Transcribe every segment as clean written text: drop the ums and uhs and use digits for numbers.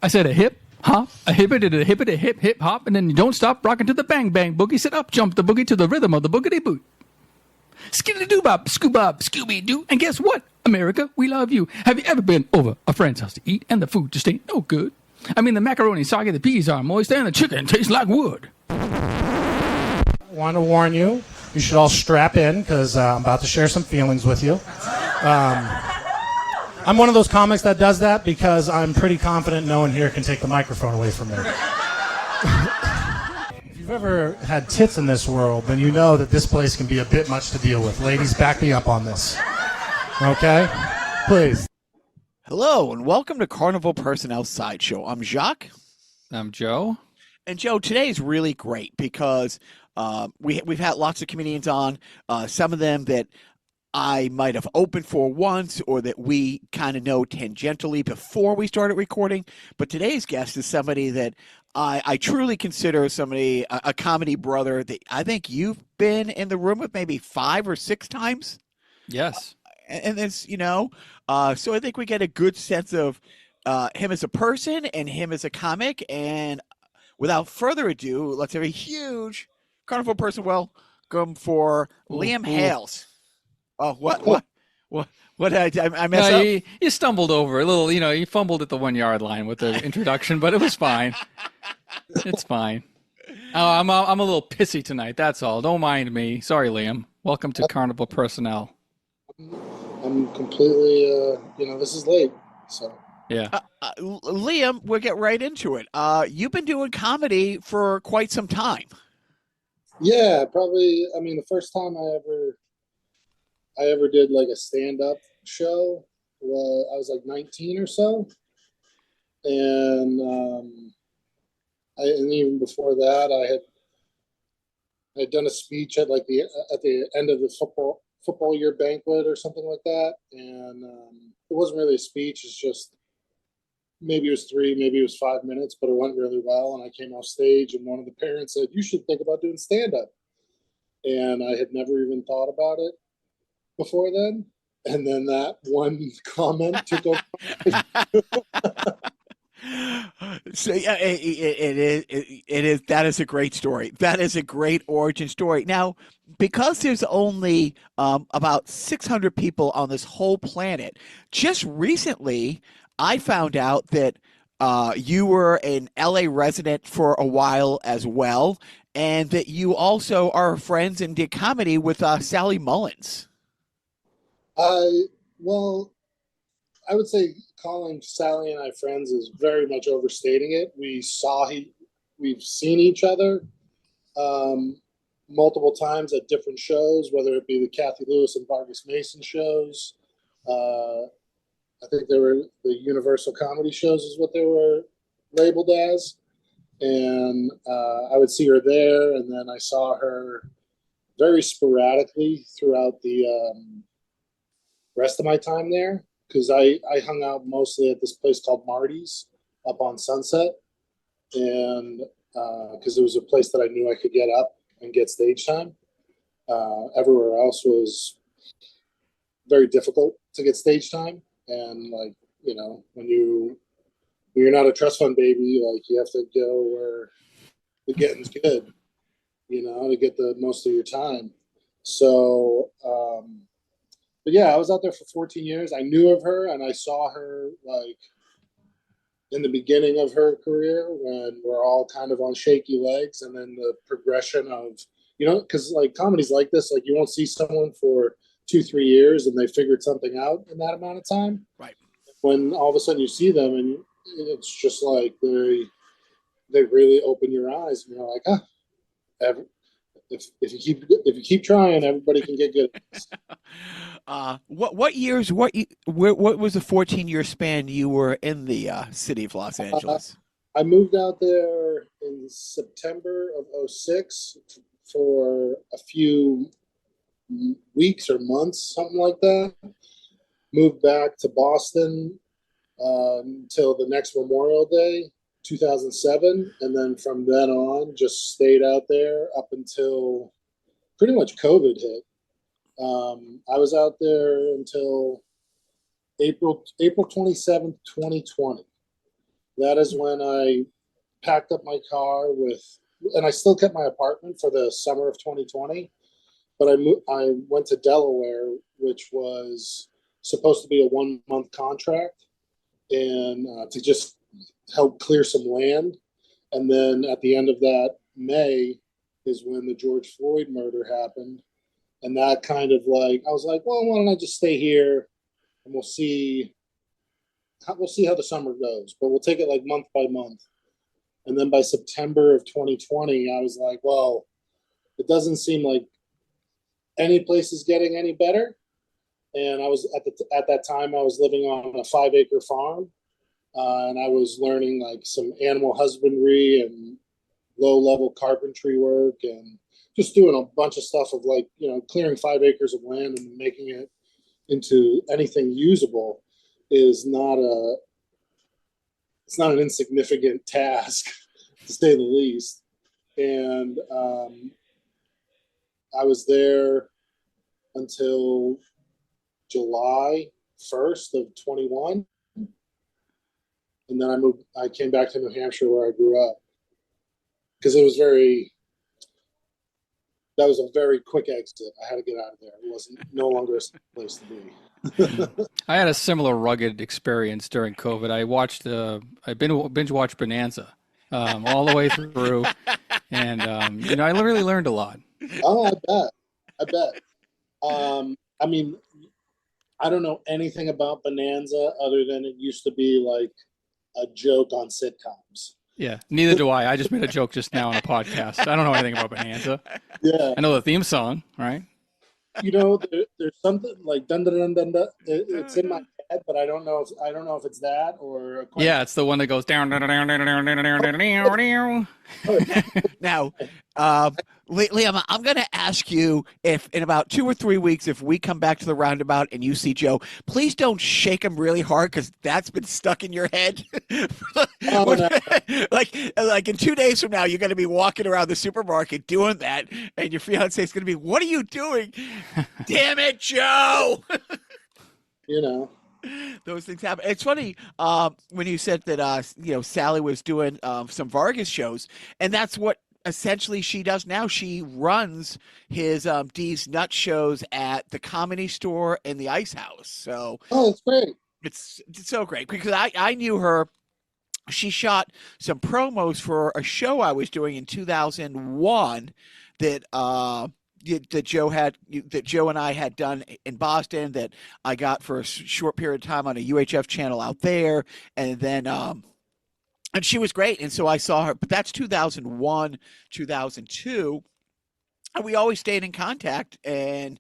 I said a hip hop, a hippity, a hippity, hip hip hop, and then you don't stop rocking to the bang bang boogie. Sit up, jump the boogie to the rhythm of the boogity boot. Skiddly doo bop, scoob Scooby Doo. And guess what? America, we love you. Have you ever been over a friend's house to eat and the food just ain't no good? I mean, the macaroni soggy, the peas are moist, and the chicken tastes like wood. I want to warn you, you should all strap in because I'm about to share some feelings with you. I'm one of those comics that does that because I'm pretty confident no one here can take the microphone away from me. If you've ever had tits in this world, then you know that this place can be a bit much to deal with. Ladies, back me up on this. Okay? Please. Hello, and welcome to Carnival Personnel Sideshow. I'm Jacques. I'm Joe. And Joe, today is really great because we've had lots of comedians on, some of them that I might have opened for once or that we kind of know tangentially before we started recording. But today's guest is somebody that I truly consider somebody, a comedy brother that I think you've been in the room with maybe 5 or 6 times. Yes. And it's, so I think we get a good sense of him as a person and him as a comic. And without further ado, let's have a huge Carnival person welcome for Liam Hales. Oh, what did I mess up? You stumbled over a little, you fumbled at the 1 yard line with the introduction, but it was fine. It's fine. Oh, I'm a little pissy tonight. That's all. Don't mind me. Sorry, Liam. Welcome to Carnival Personnel. I'm completely, this is late, so. Yeah. Liam, we'll get right into it. You've been doing comedy for quite some time. Yeah, probably. I mean, the first time I ever did like a stand-up show, I was like 19 or so, and and even before that, I had done a speech at like the end of the football year banquet or something like that, and it wasn't really a speech. It's just maybe it was 3, maybe it was 5 minutes, but it went really well. And I came off stage, and one of the parents said, "You should think about doing stand-up," and I had never even thought about it before then, and then that one comment took over. So yeah, it is. That is a great story. That is a great origin story. Now, because there's only about 600 people on this whole planet, just recently I found out that you were an LA resident for a while as well, and that you also are friends and did comedy with Sally Mullins. Well, I would say calling Sally and I friends is very much overstating it. We've seen each other multiple times at different shows, whether it be the Kathy Lewis and Vargas Mason shows. I think they were the Universal Comedy shows is what they were labeled as. And I would see her there, and then I saw her very sporadically throughout the rest of my time there, because I hung out mostly at this place called Marty's up on Sunset, and because it was a place that I knew I could get up and get stage time. Everywhere else was very difficult to get stage time, and when you're not a trust fund baby, like you have to go where the getting's good, to get the most of your time. So. But yeah, I was out there for 14 years. I knew of her, and I saw her like in the beginning of her career when we're all kind of on shaky legs, and then the progression of, because like comedies like this, like you won't see someone for 2-3 years and they figured something out in that amount of time. Right. When all of a sudden you see them and it's just like they really open your eyes, and you're like, if you keep trying, everybody can get good at this. What years? What was the 14-year span you were in the city of Los Angeles? I moved out there in September of 2006 for a few weeks or months, something like that. Moved back to Boston until the next Memorial Day, 2007, and then from then on, just stayed out there up until pretty much COVID hit. I was out there until April 27th, 2020. That is when I packed up my car and I still kept my apartment for the summer of 2020, but I went to Delaware, which was supposed to be a 1 month contract, and to just help clear some land. And then at the end of that May is when the George Floyd murder happened. And that kind of like, I was like, well, why don't I just stay here and we'll see how the summer goes, but we'll take it like month by month. And then by September of 2020, I was like, well, it doesn't seem like any place is getting any better. And I was at that time I was living on a 5-acre farm, and I was learning like some animal husbandry and low-level carpentry work, and just doing a bunch of stuff of like, clearing 5 acres of land and making it into anything usable is it's not an insignificant task, to say the least. And I was there until July 1st of 21. And then I came back to New Hampshire where I grew up, because that was a very quick exit. I had to get out of there. It wasn't no longer a place to be. I had a similar rugged experience during COVID. I binge watched Bonanza all the way through, and I really learned a lot. Oh, I bet. I mean, I don't know anything about Bonanza other than it used to be like a joke on sitcoms. Yeah, neither do I. I just made a joke just now on a podcast. I don't know anything about Bonanza. Yeah, I know the theme song, right? there's something like dun dun dun dun dun. It's in my head, but I don't know if it's that or yeah, it's the one that goes down down down down down down down down. Now, Liam, I'm going to ask you if in about 2 or 3 weeks, if we come back to the roundabout and you see Joe, please don't shake him really hard, because that's been stuck in your head. Oh, no. like in 2 days from now, you're going to be walking around the supermarket doing that, and your fiance is going to be, "What are you doing?" Damn it, Joe! Those things happen. It's funny when you said that Sally was doing some Vargas shows, and that's what essentially she does now. She runs his D's Nut shows at the Comedy Store and the Ice House. So it's great. It's so great, because I knew her. She shot some promos for a show I was doing in 2001 that that Joe and I had done in Boston, that I got for a short period of time on a UHF channel out there, and then and she was great, and so I saw her. But that's 2001, 2002, and we always stayed in contact. And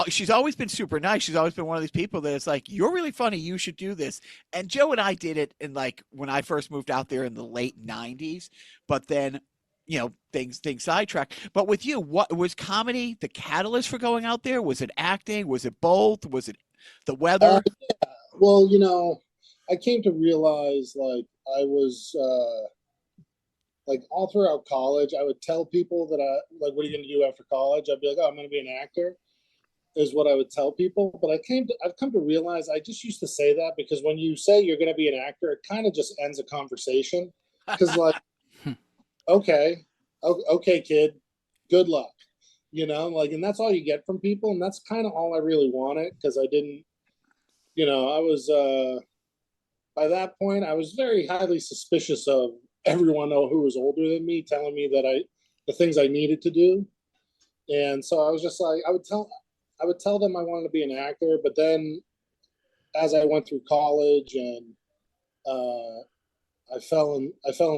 she's always been super nice. She's always been one of these people that it's like, "You're really funny. You should do this." And Joe and I did it in like when I first moved out there in the late 90s, but then things sidetracked. But with you, what was comedy the catalyst for going out there? Was it acting? Was it both? Was it the weather? Yeah. Well, I came to realize like I was like all throughout college, I would tell people that what are you going to do after college? I'd be like, "Oh, I'm going to be an actor," is what I would tell people. But I've come to realize I just used to say that because when you say you're going to be an actor, it kind of just ends a conversation. Because like, okay, kid, good luck, and that's all you get from people. And that's kind of all I really wanted, because I didn't, I was, by that point, I was very highly suspicious of everyone who was older than me telling me that the things I needed to do. And so I was just like, I would tell them I wanted to be an actor, but then as I went through college and I fell in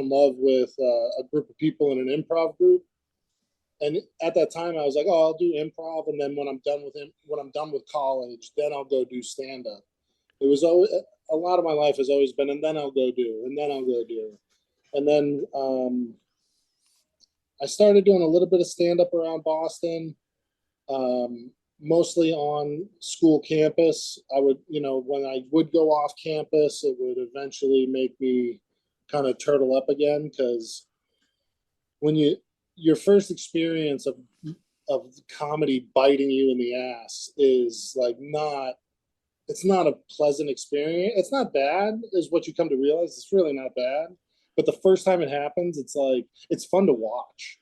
love with a group of people in an improv group, and at that time I was like, "Oh, I'll do improv, and then when I'm done with college, then I'll go do stand up." It was always a lot of my life has always been, and then I'll go do, and then I'll go do, and then I started doing a little bit of stand up around Boston. Mostly on school campus. I would, when I would go off campus, it would eventually make me kind of turtle up again, because when your first experience of comedy biting you in the ass is like not it's not a pleasant experience. It's not bad, is what you come to realize. It's really not bad. But the first time it happens, it's like, it's fun to watch.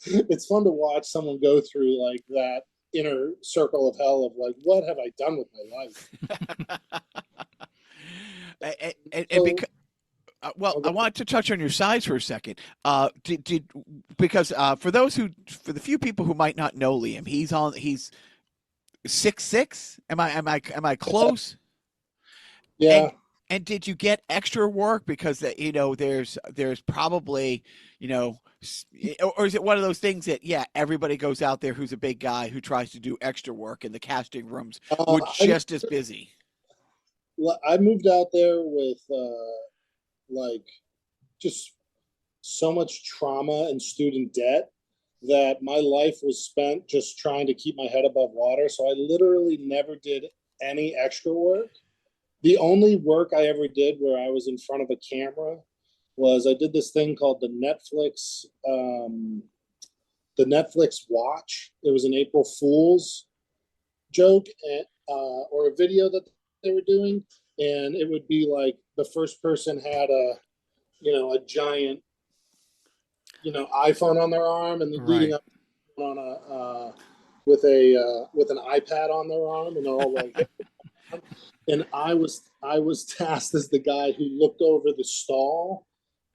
It's fun to watch someone go through like that inner circle of hell of like, what have I done with my life? And because, I want to touch on your size for a second. Because for the few people who might not know Liam, he's 6'6". Am I close? Yeah. And did you get extra work because that there's probably or is it one of those things that everybody goes out there who's a big guy who tries to do extra work and the casting rooms were just as busy? I moved out there with like just so much trauma and student debt that my life was spent just trying to keep my head above water. So I literally never did any extra work. The only work I ever did where I was in front of a camera was I did this thing called the Netflix Watch. It was an April Fool's joke or a video that they were doing, and it would be like the first person had a giant iPhone on their arm, and leading up on with an iPad on their arm, and they're all like. And I was tasked as the guy who looked over the stall,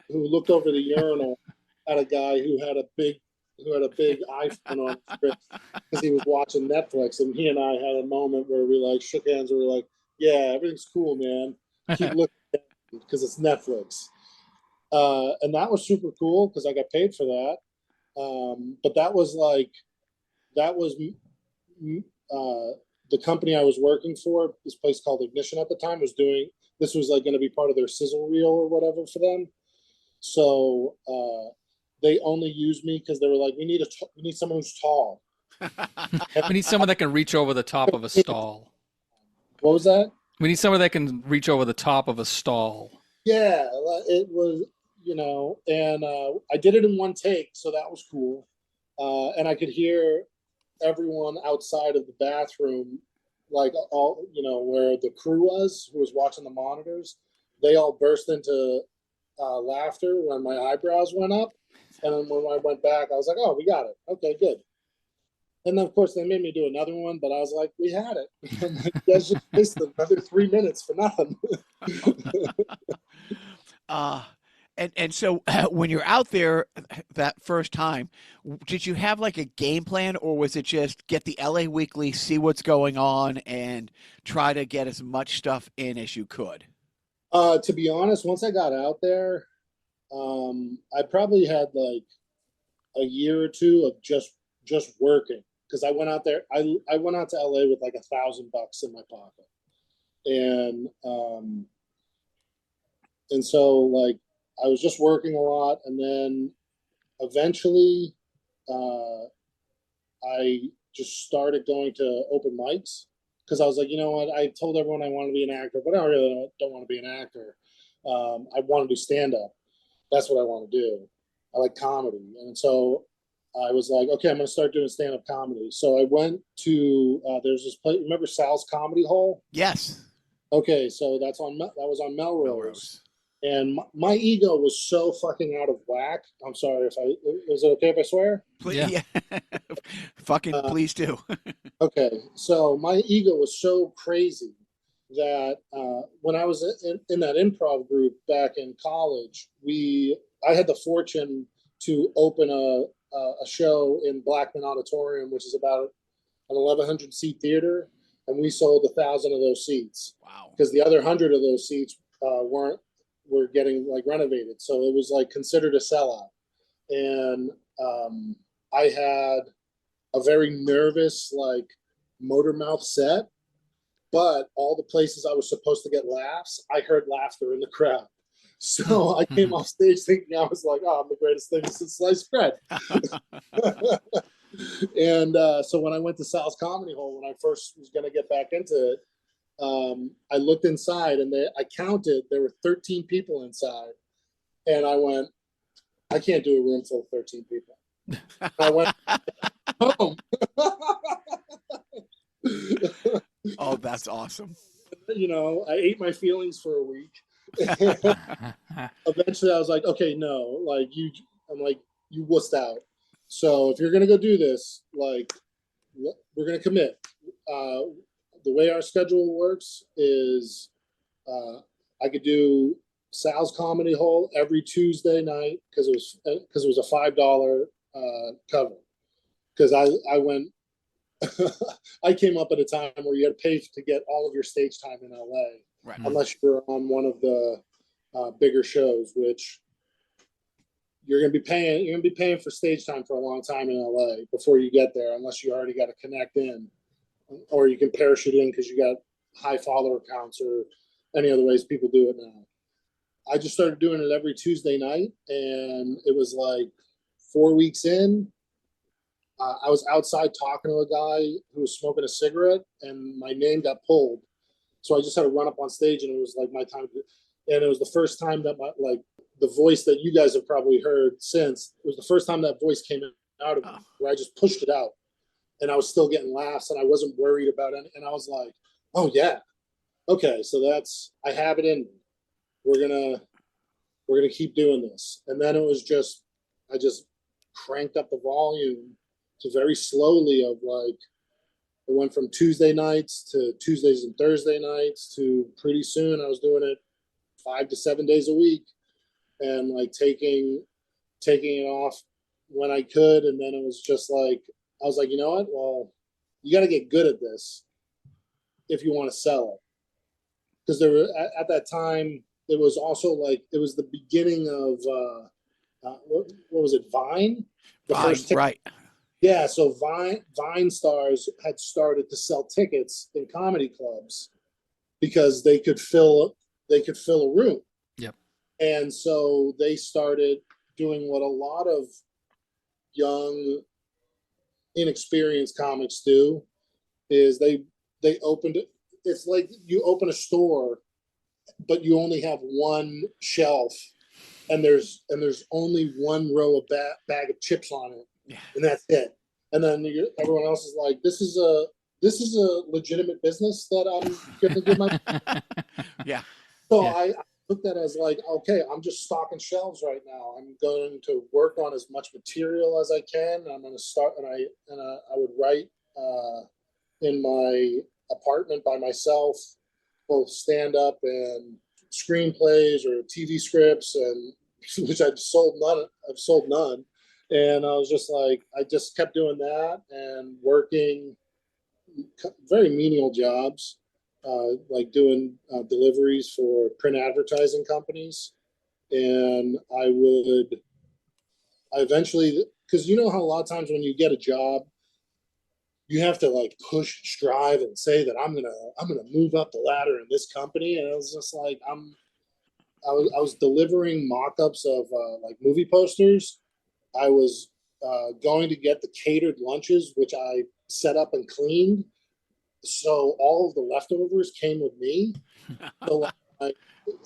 who looked over the urinal at a guy who had a big iPhone on his wrist because he was watching Netflix, and he and I had a moment where we like shook hands and we were like, "Yeah, everything's cool, man. Keep looking at it because it's Netflix." And that was super cool because I got paid for that. But that was the company I was working for, this place called Ignition at the time, was doing this was like going to be part of their sizzle reel or whatever for them. So they only used me because they were like, we need someone who's tall. We need someone that can reach over the top of a stall. What was that? We need someone that can reach over the top of a stall. Yeah, it was, and I did it in one take, so that was cool. And I could hear everyone outside of the bathroom, like all where the crew who was watching the monitors, they all burst into laughter when my eyebrows went up, and then when I went back, I was like, "Oh, we got it. Okay, good." And then of course they made me do another one, but I was like, "We had it." You guys just missed another 3 minutes for nothing. And so when you're out there that first time, did you have like a game plan, or was it just get the LA Weekly, see what's going on, and try to get as much stuff in as you could? To be honest, once I got out there, I probably had like a year or two of just working because I went out there. I went out to LA with like $1,000 in my pocket, and so like. I was just working a lot, and then eventually I just started going to open mics because I was like, you know what? I told everyone I want to be an actor, but I really don't want to be an actor. I want to do stand-up. That's what I want to do. I like comedy. And so I was like, okay, I'm going to start doing stand-up comedy. So I went to, there's this place, remember Sal's Comedy Hole? Yes. Okay, so that was on Melrose. And my ego was so fucking out of whack. I'm sorry is it okay if I swear? Please, yeah. Please do. Okay. So my ego was so crazy that when I was in that improv group back in college, I had the fortune to open a show in Blackman Auditorium, which is about an 1,100 seat theater. And we sold 1,000 of those seats. Wow. Because the other 100 of those seats were getting like renovated, so it was like considered a sellout. And I had a very nervous like motor mouth set, but all the places I was supposed to get laughs, I heard laughter in the crowd. So I came off stage thinking I was like, oh, I'm the greatest thing since sliced bread. And so when I went to Sal's Comedy Hole, when I first was going to get back into it, I looked inside and I counted, there were 13 people inside. And I went, I can't do a room full of 13 people. I went home. Oh, that's awesome. You know, I ate my feelings for a week. Eventually I was like, okay, no, like I'm like, you wussed out. So if you're going to go do this, like, we're going to commit. The way our schedule works is I could do Sal's Comedy Hole every Tuesday night because it was a $5 cover. Because I went, I came up at a time where you had to pay to get all of your stage time in LA, Right. unless you were on one of the bigger shows, which you're going to be paying. You're going to be paying for stage time for a long time in LA before you get there, unless you already got to connect in, or you can parachute in because you got high follower counts or any other ways people do it now. I just started doing it every Tuesday night, and it was like 4 weeks in. I was outside talking to a guy who was smoking a cigarette, and my name got pulled. So I just had to run up on stage, and it was like my time. And it was the first time that the voice that you guys have probably heard since, it was the first time that voice came out of me, where I just pushed it out, and I was still getting laughs, and I wasn't worried about it. And I was like, oh yeah, okay, so I have it in me. We're gonna keep doing this. And then I just cranked up the volume to very slowly of like, it went from Tuesday nights to Tuesdays and Thursday nights to pretty soon I was doing it 5 to 7 days a week, and like taking it off when I could. And then it was just like, I was like, you know what? Well, you got to get good at this if you want to sell it. Because there were at that time, it was also like, it was the beginning of what was it, Vine? Right. Yeah, so Vine stars had started to sell tickets in comedy clubs because they could fill a room. Yep. And so they started doing what a lot of young, inexperienced comics do, is they opened it. It's like you open a store, but you only have one shelf, and there's only one row of bag of chips on it. Yeah. And that's it. And then everyone else is like, this is a legitimate business that I'm going to give my. Yeah. So Yeah. I looked at it as like, okay, I'm just stocking shelves right now. I'm going to work on as much material as I can. I'm going to start, and I would write in my apartment by myself, both stand up and screenplays or TV scripts, and which I've sold none. And I was just like, I just kept doing that and working very menial jobs, like doing deliveries for print advertising companies. And I eventually, because you know how a lot of times when you get a job, you have to like push, strive, and say that I'm gonna move up the ladder in this company. And it was just like, I was delivering mock-ups of like movie posters. I was going to get the catered lunches, which I set up and cleaned. So all of the leftovers came with me. So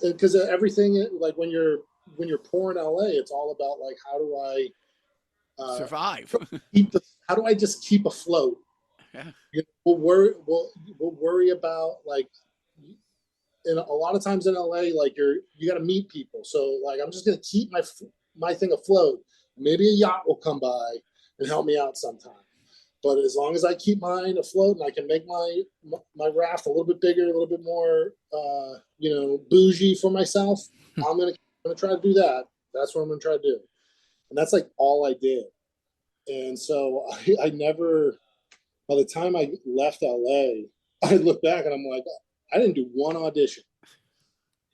because everything, like when you're poor in LA, it's all about like, how do I survive? How do I just keep afloat? Yeah. We'll worry about like, and a lot of times in LA, like you got to meet people. So like, I'm just gonna keep my thing afloat. Maybe a yacht will come by and help me out sometime. But as long as I keep mine afloat and I can make my raft a little bit bigger, a little bit more, bougie for myself, I'm gonna try to do that. That's what I'm gonna try to do, and that's like all I did. And so I never. By the time I left LA, I look back and I'm like, I didn't do one audition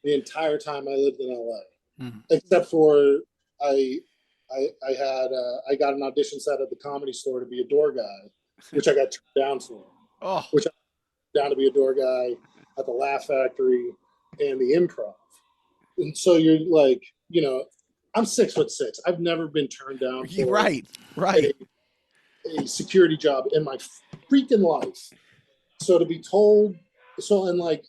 the entire time I lived in LA, except for I got an audition set at the Comedy Store to be a door guy, which I got turned down for. Which I got down to be a door guy at the Laugh Factory and the Improv. And so you're like, I'm 6'6". I've never been turned down for Right. a security job in my freaking life. So to be told, and like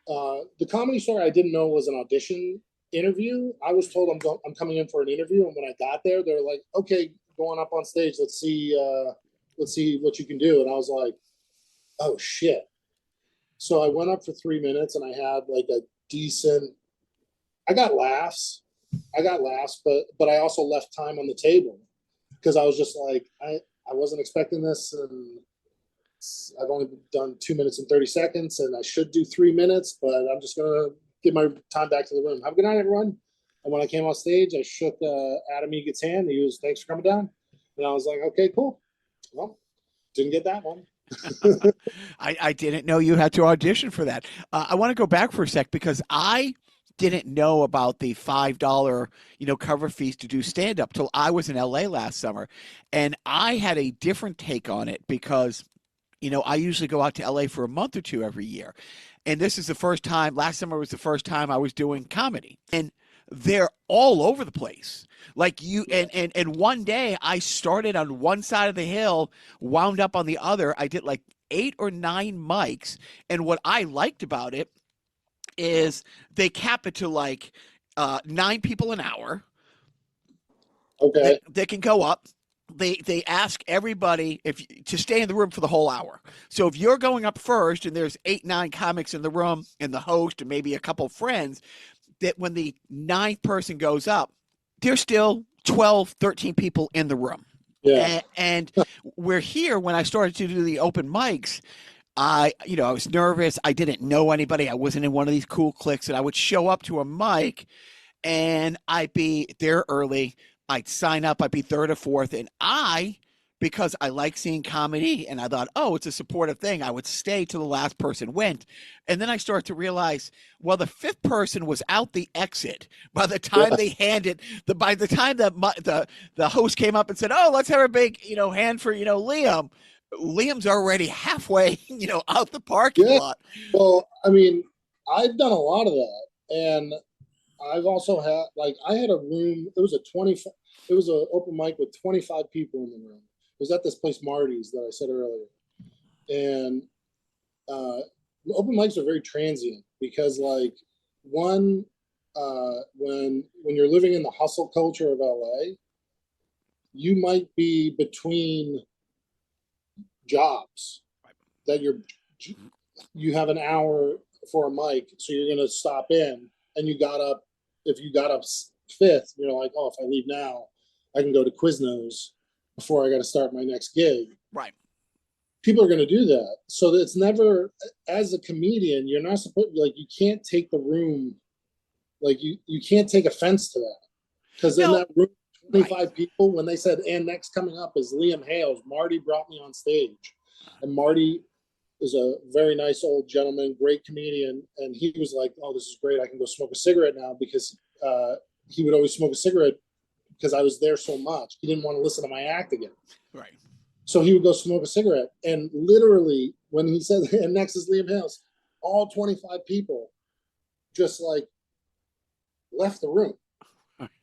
the Comedy Store, I didn't know was an audition interview. I was told I'm coming in for an interview, and when I got there, they're like, "Okay, going up on stage. Let's see what you can do." And I was like, "Oh shit!" So I went up for 3 minutes and I had like a decent, I got laughs. But I also left time on the table because I was just like, I wasn't expecting this, and I've only done 2 minutes and 30 seconds, and I should do 3 minutes, but I'm just gonna give my time back to the room. Have a good night, everyone. And when I came off stage, I shook Adam Egan's hand. He was, thanks for coming down, and I was like, okay, cool. Well, didn't get that one. I didn't know you had to audition for that. I want to go back for a sec because I didn't know about the $5, cover fees to do stand up till I was in LA last summer. And I had a different take on it because, I usually go out to LA for a month or two every year. And this is the first time, last summer was the first time I was doing comedy. And they're all over the place. Like and one day I started on one side of the hill, wound up on the other. I did like 8 or 9 mics. And what I liked about it is they cap it to like 9 people an hour. Okay. They can go up. They ask everybody to stay in the room for the whole hour. So if you're going up first and there's 8, 9 comics in the room and the host and maybe a couple friends, that when the 9th person goes up, there's still 12, 13 people in the room. Yeah. And we're here when I started to do the open mics. I was nervous. I didn't know anybody. I wasn't in one of these cool cliques, and I would show up to a mic and I'd be there early. I'd sign up. I'd be 3rd or 4th. And because I like seeing comedy and I thought, oh, it's a supportive thing, I would stay till the last person went. And then I started to realize, well, the 5th person was out the exit by the time they handed by the time the host came up and said, oh, let's have a big, hand for, Liam. Liam's already halfway, out the parking lot. Well, I mean, I've done a lot of that. And I've also had, like, I had a room, it was an open mic with 25 people in the room. It was at this place, Marty's, that I said earlier. And open mics are very transient because, like, when you're living in the hustle culture of LA, you might be between jobs that you have an hour for a mic, so you're going to stop in, and if you got up 5th, you're like, oh, if I leave now, I can go to Quiznos before I got to start my next gig. Right. People are going to do that. So it's never, as a comedian, you're not supposed, like, you can't take the room, like, you can't take offense to that. Because in that room, 25 people, when they said, and next coming up is Liam Hales, Marty brought me on stage. And Marty is a very nice old gentleman, great comedian. And he was like, oh, this is great. I can go smoke a cigarette now, because he would always smoke a cigarette because I was there so much. He didn't want to listen to my act again. Right. So he would go smoke a cigarette. And literally, when he said, and next is Liam Hales, all 25 people just like left the room.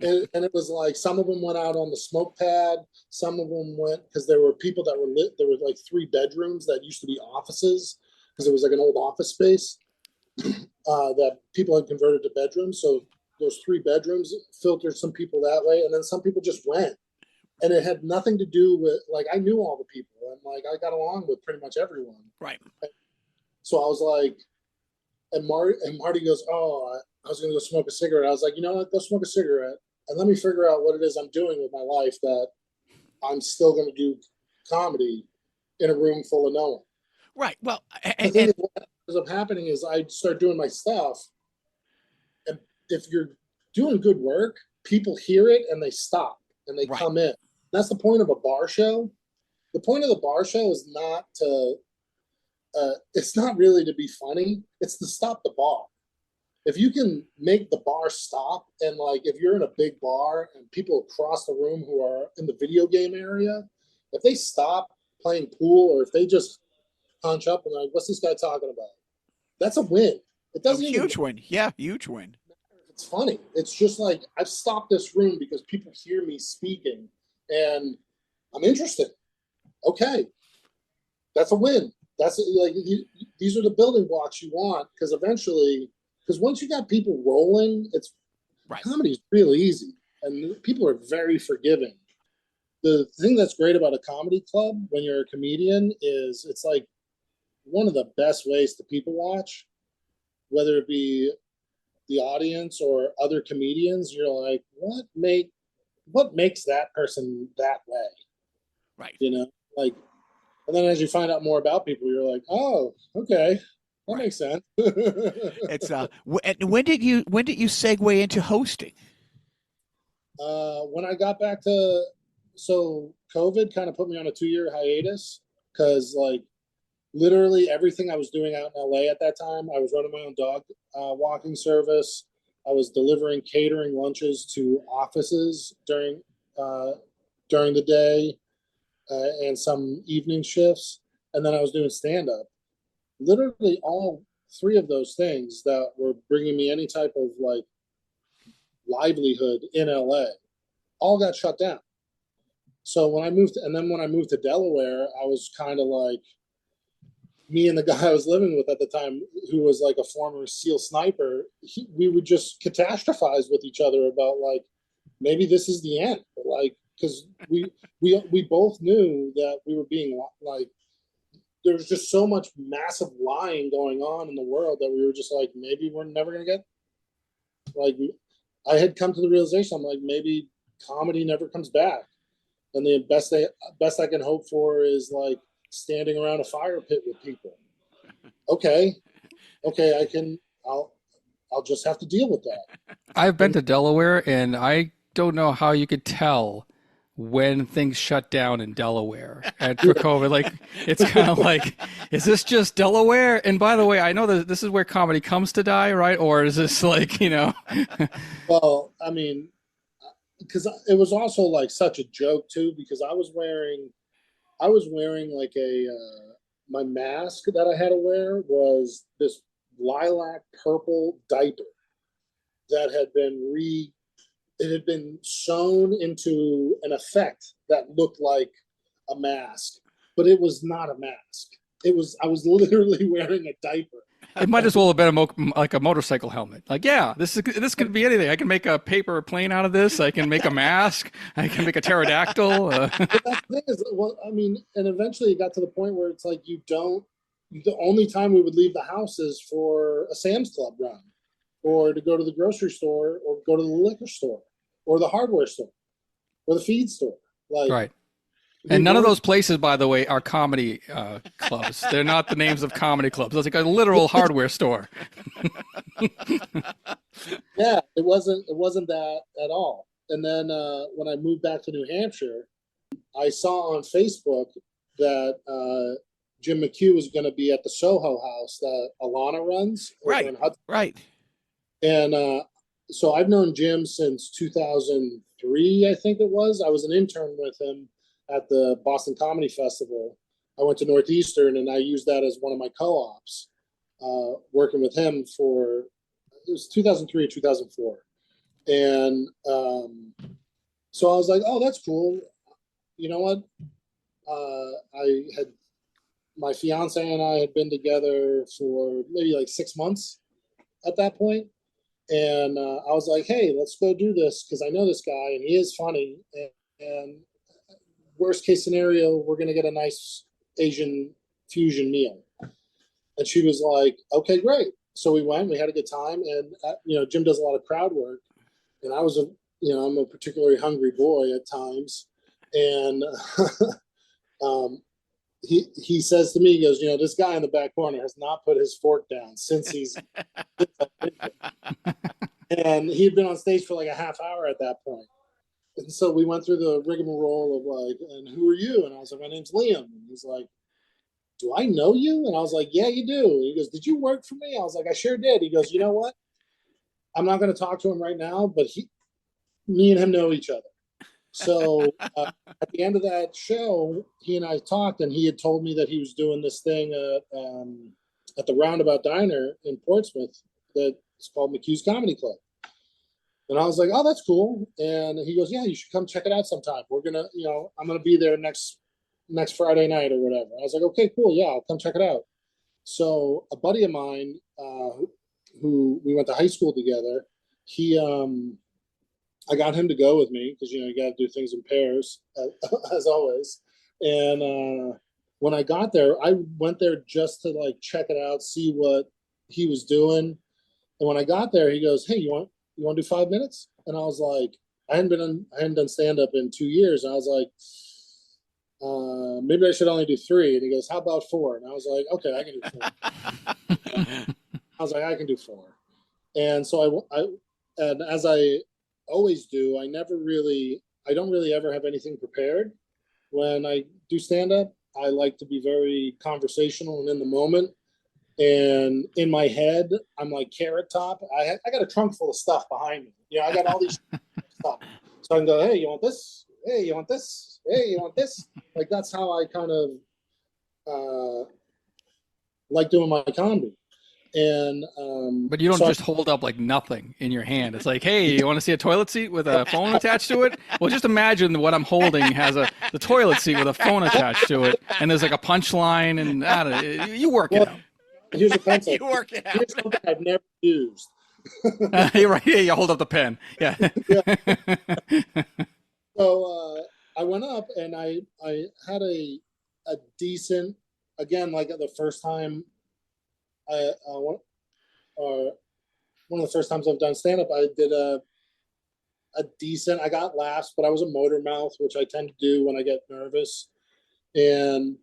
And it was like, some of them went out on the smoke pad. Some of them went, because there were people that were lit. There were like 3 bedrooms that used to be offices, because it was like an old office space that people had converted to bedrooms. So those 3 bedrooms filtered some people that way. And then some people just went. And it had nothing to do with, like, I knew all the people, and like I got along with pretty much everyone. Right. So I was like, and Marty goes, oh, I was going to go smoke a cigarette. I was like, you know what? Go smoke a cigarette and let me figure out what it is I'm doing with my life that I'm still going to do comedy in a room full of no one. Right. Well, the thing is, what ends up happening is I start doing my stuff. And if you're doing good work, people hear it and they stop and they come in. That's the point of a bar show. The point of the bar show is not to, it's not really to be funny. It's to stop the bar. If you can make the bar stop, and like if you're in a big bar and people across the room who are in the video game area, if they stop playing pool, or if they just punch up and like, what's this guy talking about? That's a win. It doesn't even huge win. Yeah, huge win. It's funny. It's just like, I've stopped this room because people hear me speaking and I'm interested. Okay. That's a win. That's like, these are the building blocks you want, because eventually, because once you got people rolling, it's comedy is real easy and people are very forgiving. The thing that's great about a comedy club when you're a comedian is it's like one of the best ways to people watch, whether it be the audience or other comedians. You're like, what makes that person that way? Right. You know, like, and then as you find out more about people, you're like, oh, okay, that makes sense. It's when did you segue into hosting? When I got back to, so COVID kind of put me on a 2-year hiatus because like literally everything I was doing out in LA at that time, I was running my own dog walking service. I was delivering catering lunches to offices during the day and some evening shifts, and then I was doing stand up. Literally all 3 of those things that were bringing me any type of like livelihood in LA all got shut down. So when I moved to Delaware, I was kind of like, me and the guy I was living with at the time, who was like a former SEAL sniper, we would just catastrophize with each other about like, maybe this is the end. Like, because we both knew that we were being like, there was just so much massive lying going on in the world that we were just like, maybe we're never going to get, like, I had come to the realization, I'm like, maybe comedy never comes back. And the best I can hope for is like standing around a fire pit with people. Okay, I'll just have to deal with that. I've been to Delaware, and I don't know how you could tell when things shut down in Delaware for COVID. Like, it's kind of like, is this just Delaware? And by the way, I know that this is where comedy comes to die, right? Or is this like, you know? Well, I mean, because it was also like such a joke too, because I was wearing like my mask that I had to wear was this lilac purple diaper that had been sewn into an effect that looked like a mask, but it was not a mask. I was literally wearing a diaper. It might as well have been like a motorcycle helmet. Like, yeah, this could be anything. I can make a paper plane out of this. I can make a mask. I can make a pterodactyl. But that's the thing is, well, I mean, and eventually it got to the point where it's like the only time we would leave the house is for a Sam's Club run, or to go to the grocery store, or go to the liquor store, or the hardware store, or the feed store. Like, Right. And none of those places, by the way, are comedy clubs. They're not the names of comedy clubs. It's like a literal hardware store. Yeah, it wasn't that at all. And then when I moved back to New Hampshire, I saw on Facebook that Jim McCue was going to be at the Soho House that Alana runs. Right. Right. And so I've known Jim since 2003, I think it was. I was an intern with him at the Boston Comedy Festival. I went to Northeastern, and I used that as one of my co-ops, working with him it was 2003 or 2004. And so I was like, oh, that's cool. You know what? My fiance and I had been together for maybe like 6 months at that point. And I was like, hey, let's go do this, because I know this guy and he is funny. And worst case scenario, we're going to get a nice Asian fusion meal. And she was like, okay, great. So we went, we had a good time. And, Jim does a lot of crowd work. And I was I'm a particularly hungry boy at times. And he says to me, he goes, this guy in the back corner has not put his fork down since he's and he had been on stage for like a half hour at that point. And so we went through the rigmarole of like, and who are you? And I was like, my name's Liam. And he's like, do I know you? And I was like, yeah, you do. And he goes, did you work for me? I was like, I sure did. He goes, you know what? I'm not going to talk to him right now, but me and him know each other. So at the end of that show, he and I talked, and he had told me that he was doing this thing at the Roundabout Diner in Portsmouth that's called McCue's Comedy Club. And I was like, oh, that's cool. And he goes, yeah, you should come check it out sometime. We're going to, I'm going to be there next Friday night or whatever. I was like, okay, cool. Yeah, I'll come check it out. So a buddy of mine who we went to high school together, I got him to go with me because, you got to do things in pairs as always. And when I got there, I went there just to like check it out, see what he was doing. And when I got there, he goes, "Hey, you want to do 5 minutes?" And I was like, I hadn't done stand up in 2 years. And I was like, maybe I should only do 3. And he goes, "How about 4?" And I was like, "Okay, I can do 4." I was like, "I can do 4." And so and as I always do, I don't really ever have anything prepared when I do stand up. I like to be very conversational and in the moment. And in my head, I'm like Carrot Top. I got a trunk full of stuff behind me. You know, I got all these stuff. So I can go, "Hey, you want this? Hey, you want this? Hey, you want this?" Like that's how I kind of like doing my comedy. And But you don't just hold up like nothing in your hand. It's like, "Hey, you want to see a toilet seat with a phone attached to it?" Well, just imagine what I'm holding has the toilet seat with a phone attached to it, and there's like a punchline, and I don't know, you work it out. Here's a pencil. You work it out. Here's something I've never used. You're right. Yeah, you hold up the pen. Yeah. So I went up and I had a decent, again, like the first time one of the first times I've done stand up, I did a decent, I got laughs, but I was a motor mouth, which I tend to do when I get nervous. And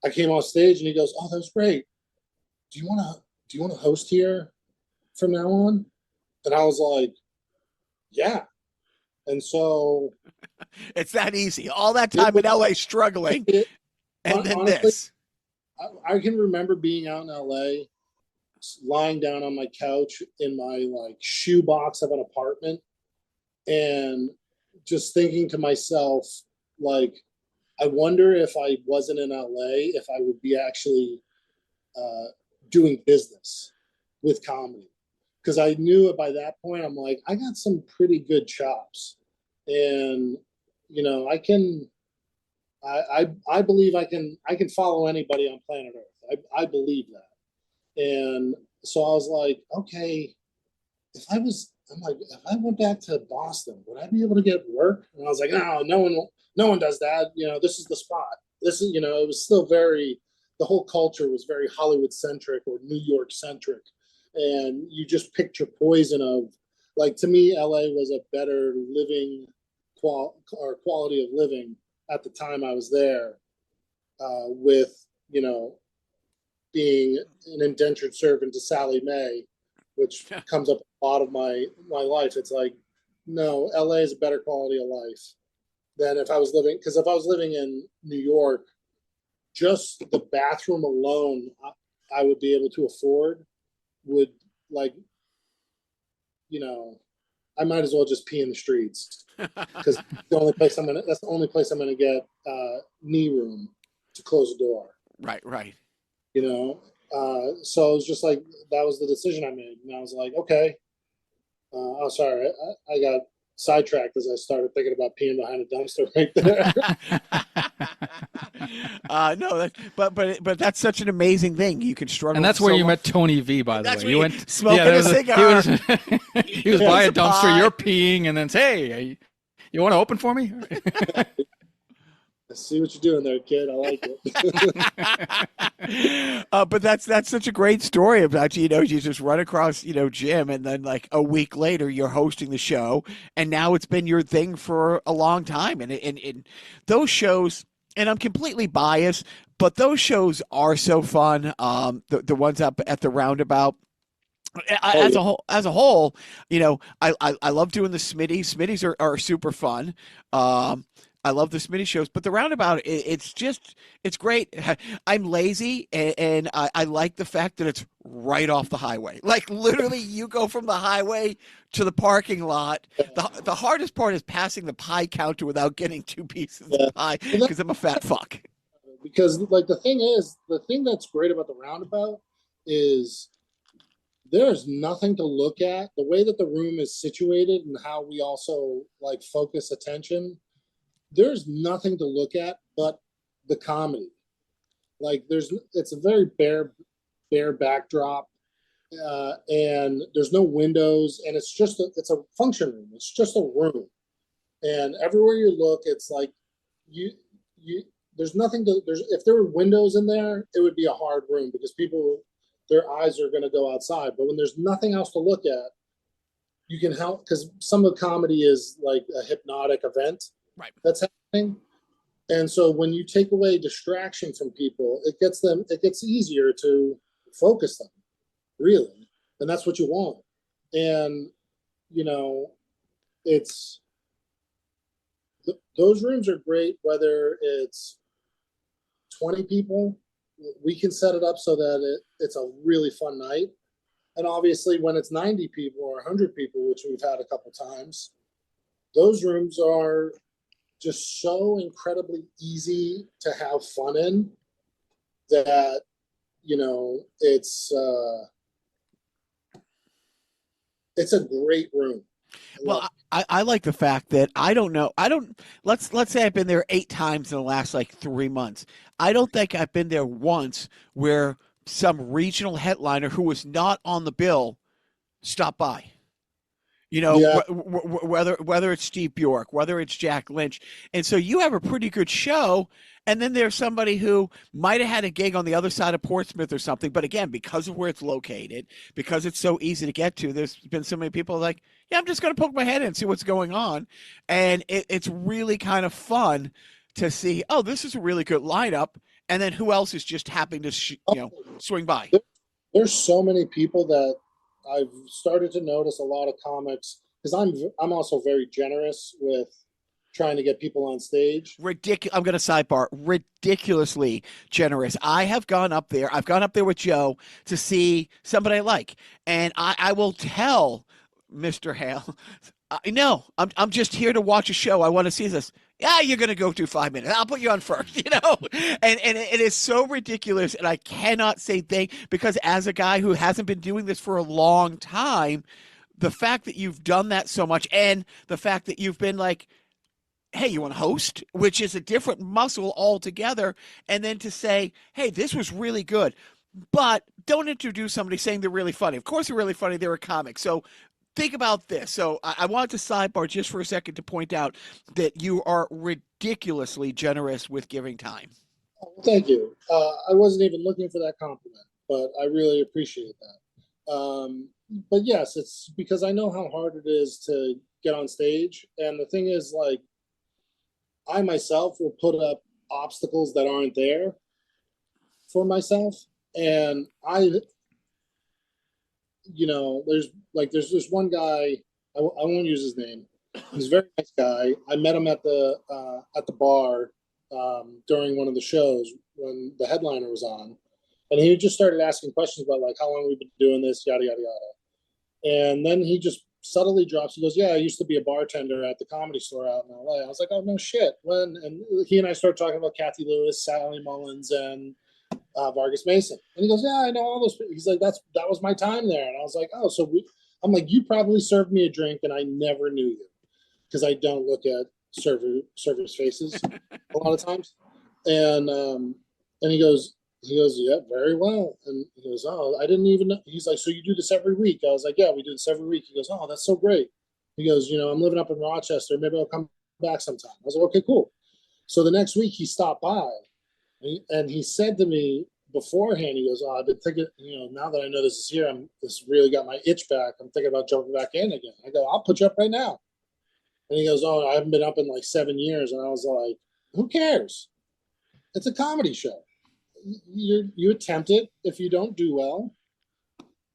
I came off stage and he goes, "Oh, that was great. Do you want to host here from now on?" And I was like, "Yeah." And so It's that easy. All that time in LA struggling, and then honestly, this. I can remember being out in LA, lying down on my couch in my like shoebox of an apartment, and just thinking to myself, like, I wonder if I wasn't in LA, if I would be actually doing business with comedy. Because I knew by that point, I'm like, I got some pretty good chops. And, you know, I believe I can follow anybody on planet Earth. I believe that. And so I was like, okay, if I went back to Boston, would I be able to get work? And I was like, no one does that. You know, this is the spot. This is, you know, it was still the whole culture was very Hollywood centric or New York centric. And you just picked your poison of, like, to me, LA was a better living quality of living at the time I was there, with, you know, being an indentured servant to Sally Mae, which comes up a lot of my life. It's like, no, LA is a better quality of life than if I was living, because if I was living in New York, just the bathroom alone I would be able to afford would, like, you know, I might as well just pee in the streets, because that's the only place I'm gonna get knee room to close the door. Right. You know, so it was just like, that was the decision I made, and I was like, okay. Oh, sorry, I got sidetracked as I started thinking about peeing behind a dumpster right there. No, but that's such an amazing thing. You can struggle, And that's where you met Tony V, by the That's way. where You went smoking a cigar. He was by a dumpster. You're peeing, and then say, "Hey, you want to open for me?" I see what you're doing there, kid. I like it. But that's such a great story about you. You know, you just run across, you know, Jim, and then like a week later, you're hosting the show, and now it's been your thing for a long time. And those shows, and I'm completely biased, but those shows are so fun. The ones up at the Roundabout. As a whole, you know, I love doing the Smitty. Smitties are super fun. I love the Smitty shows, but the Roundabout, it's great. I'm lazy, and I like the fact that it's right off the highway. Like, literally, you go from the highway to the parking lot. The hardest part is passing the pie counter without getting 2 pieces of pie, because I'm a fat fuck. Because, like, the thing that's great about the Roundabout is there's nothing to look at. The way that the room is situated and how we also, like, focus attention, there's nothing to look at but the comedy. Like, it's a very bare backdrop, and there's no windows, and it's a function room. It's just a room, and everywhere you look, it's like you there's nothing to, there's, if there were windows in there, it would be a hard room because people, their eyes are going to go outside. But when there's nothing else to look at, you can help, because some of the comedy is like a hypnotic event Right. that's happening. And so when you take away distraction from people, it gets easier to focus them, really. And that's what you want. And, you know, those rooms are great, whether it's 20 people, we can set it up so that it's a really fun night. And obviously when it's 90 people or 100 people, which we've had a couple times, those rooms are just so incredibly easy to have fun in that, you know, it's a great room. Well, I like the fact that let's say I've been there 8 times in the last like 3 months. I don't think I've been there once where some regional headliner who was not on the bill stopped by. You know, Yeah. whether it's Steve Bjork, whether it's Jack Lynch. And so you have a pretty good show. And then there's somebody who might have had a gig on the other side of Portsmouth or something. But again, because of where it's located, because it's so easy to get to, there's been so many people like, yeah, I'm just going to poke my head in and see what's going on. And it's really kind of fun to see, oh, this is a really good lineup. And then who else is just happening to, swing by? There's so many people that I've started to notice a lot of comics, because I'm also very generous with trying to get people on stage. Ridiculous. I'm going to sidebar. Ridiculously generous. I have gone up there. I've gone up there with Joe to see somebody I like, and I will tell Mr. Hale, no, I'm just here to watch a show. I want to see this. Yeah, you're going to go through 5 minutes. I'll put you on first, and it is so ridiculous. And I cannot say because as a guy who hasn't been doing this for a long time, the fact that you've done that so much, and the fact that you've been like, hey, you want to host, which is a different muscle altogether. And then to say, hey, this was really good, but don't introduce somebody saying they're really funny. Of course they're really funny. They're a comic. So think about this. So I wanted to sidebar just for a second to point out that you are ridiculously generous with giving time. Thank you. I wasn't even looking for that compliment, but I really appreciate that. But yes, it's because I know how hard it is to get on stage. And the thing is, like, I myself will put up obstacles that aren't there for myself. And there's this one guy, I won't use his name. He's a very nice guy. I met him at the bar during one of the shows when the headliner was on. And he just started asking questions about like how long we've been doing this, yada, yada, yada. And then he just subtly drops, he goes, yeah, I used to be a bartender at the Comedy Store out in LA. I was like, oh, no shit. When? And he and I started talking about Kathy Lewis, Sally Mullins, and Vargas Mason. And he goes, yeah, I know all those people. He's like, that was my time there. And I was like, oh, I'm like, you probably served me a drink and I never knew you, because I don't look at servers' faces a lot of times. And he goes, yeah, very well. And he goes, oh, I didn't even know. He's like, so you do this every week? I was like, yeah, we do this every week. He goes, oh, that's so great. He goes, I'm living up in Rochester. Maybe I'll come back sometime. I was like, okay, cool. So the next week he stopped by and he said to me beforehand, he goes, oh, I've been thinking, now that I know this is here, this really got my itch back. I'm thinking about jumping back in again. I go, I'll put you up right now. And he goes, oh, I haven't been up in like 7 years. And I was like, who cares? It's a comedy show. You attempt it. If you don't do well,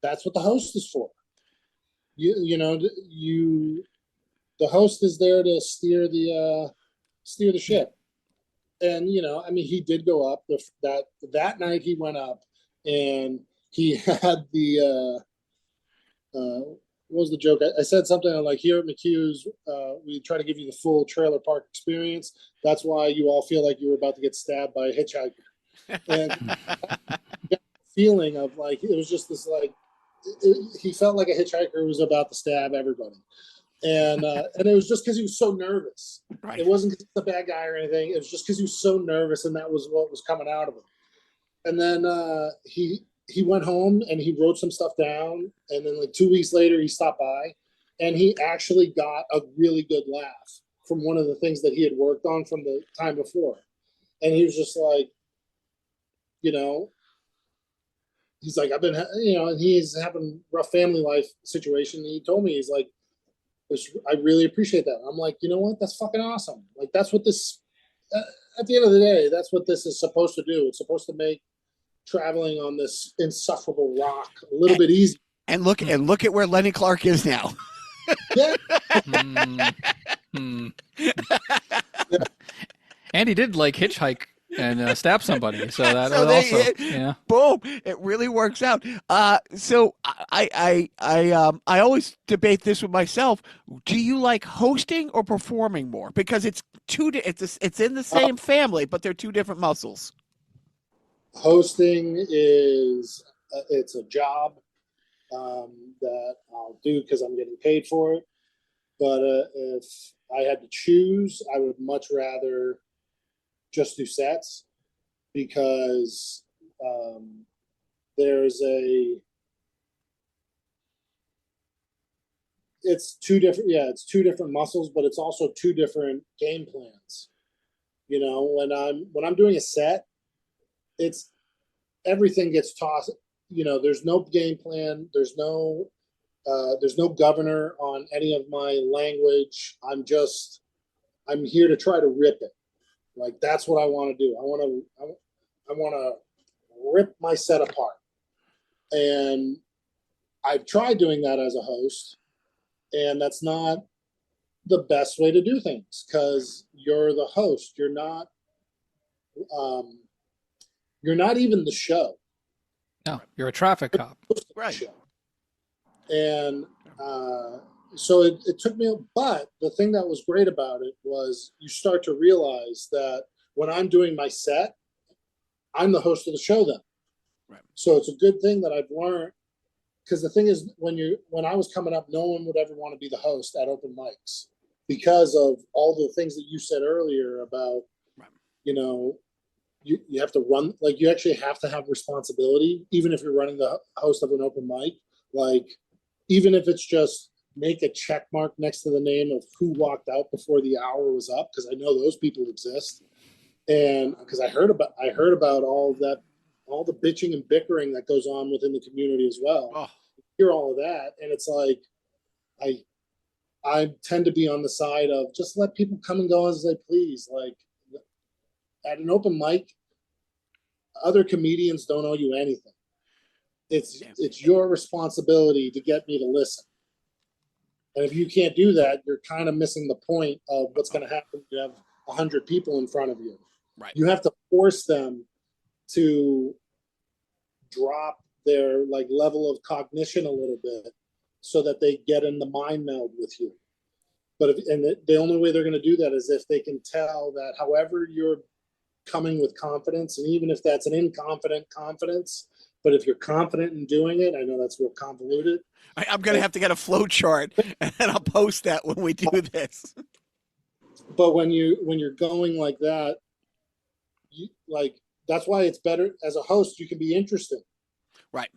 that's what the host is for. The host is there to steer the ship. And he did go up. That night he went up, and he had the what was the joke? I said something like, here at McCue's, we try to give you the full trailer park experience. That's why you all feel like you were about to get stabbed by a hitchhiker. And feeling of like, it was just this like, he felt like a hitchhiker was about to stab everybody. And it was just because he was so nervous. Right. It wasn't because he's a bad guy or anything. It was just because he was so nervous, and that was what was coming out of him. And then he went home and he wrote some stuff down. And then like 2 weeks later, he stopped by, and he actually got a really good laugh from one of the things that he had worked on from the time before. And he was just like, you know, he's like, I've been, and he's having a rough family life situation. And he told me, he's like, I really appreciate that. I'm like, you know what? That's fucking awesome. Like, that's what this, at the end of the day, that's what this is supposed to do. It's supposed to make traveling on this insufferable rock a little bit easier. And look at where Lenny Clark is now. Yeah. And he did like hitchhike and stab somebody, so that So was also boom, it really works out. So I always debate this with myself. Do you like hosting or performing more? Because it's in the same family, but they're two different muscles. Hosting is it's a job that I'll do because I'm getting paid for it. But if I had to choose, I would much rather just do sets, because it's two different muscles, but it's also two different game plans. When I'm doing a set, it's everything gets tossed. There's no game plan. There's no governor on any of my language. I'm here to try to rip it. Like, that's what I want to do. I want to rip my set apart. And I've tried doing that as a host, and that's not the best way to do things, because you're the host. You're not even the show. No, you're a traffic cop. Right. And so it took me, but the thing that was great about it was you start to realize that when I'm doing my set, I'm the host of the show then. Right. So it's a good thing that I've learned, because the thing is, when I was coming up, no one would ever want to be the host at open mics because of all the things that you said earlier about, right. You have to run, like, you actually have to have responsibility, even if you're running the host of an open mic. Like, even if it's just make a check mark next to the name of who walked out before the hour was up, because I know those people exist. And because I heard about all of that, all the bitching and bickering that goes on within the community as well. Oh. You hear all of that, and it's like, I tend to be on the side of just let people come and go as they please. Like, at an open mic, other comedians don't owe you anything. It's your responsibility to get me to listen. And if you can't do that, you're kind of missing the point of what's going to happen. You have 100 people in front of you. Right. You have to force them to drop their level of cognition a little bit so that they get in the mind meld with you. But the only way they're going to do that is if they can tell that however you're coming with confidence, and even if that's an inconfident confidence, but if you're confident in doing it, I know that's real convoluted. I'm going to have to get a flow chart, and I'll post that when we do this. But when you're going like that, that's why it's better as a host. You can be interesting, right?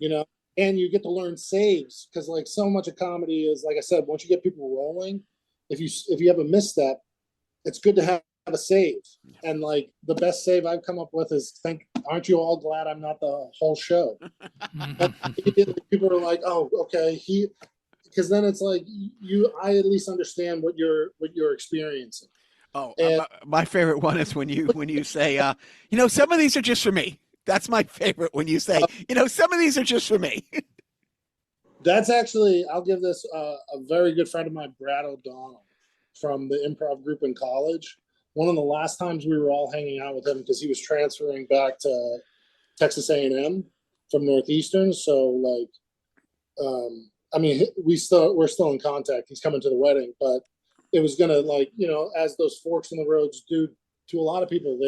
And you get to learn saves, because so much of comedy is, like I said, once you get people rolling, if you have a misstep, it's good to have a save. And the best save I've come up with is, aren't you all glad I'm not the whole show? People are like, oh, okay, because then it's like I at least understand what you're experiencing. Oh, my favorite one is when you say, some of these are just for me. That's my favorite, when you say, some of these are just for me. That's actually, I'll give this a very good friend of mine, Brad O'Donnell, from the improv group in college. One of the last times we were all hanging out with him, because he was transferring back to Texas A&M from Northeastern. So we're still in contact. He's coming to the wedding, but it was gonna, as those forks in the roads do to a lot of people,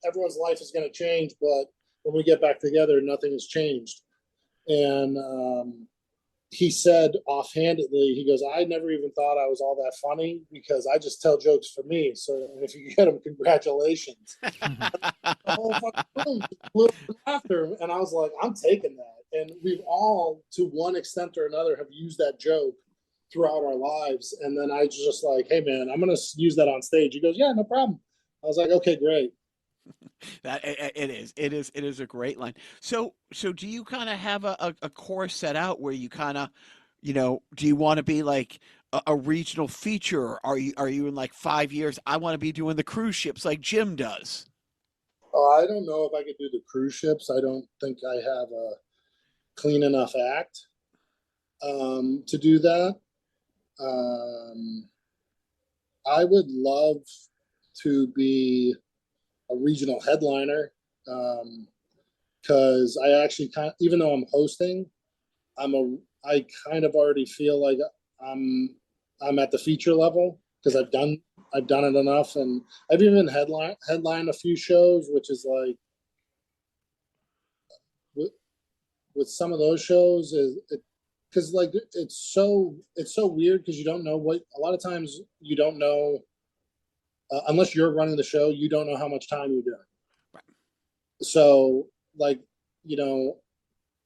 everyone's life is gonna change, but when we get back together, nothing has changed. And he said offhandedly, he goes, I never even thought I was all that funny, because I just tell jokes for me. So if you get them, congratulations. The whole fucking room blew up with laughter. And I was like, I'm taking that. And we've all, to one extent or another, have used that joke throughout our lives. And then I just hey man, I'm going to use that on stage. He goes, yeah, no problem. I was like, okay, great. It is a great line. So do you kind of have a course set out where you kind of, do you want to be like a regional feature? Are you in like 5 years? I want to be doing the cruise ships like Jim does. Oh, I don't know if I could do the cruise ships. I don't think I have a clean enough act to do that. Um, I would love to be a regional headliner because I actually even though I'm hosting, I kind of already feel like I'm I'm at the feature level because I've done it enough, and I've even headlined a few shows, which is like with, with some of those shows is it because like it's so weird because you don't know what a lot of times you don't know unless you're running the show, you don't know how much time you're doing. Right. So like, you know,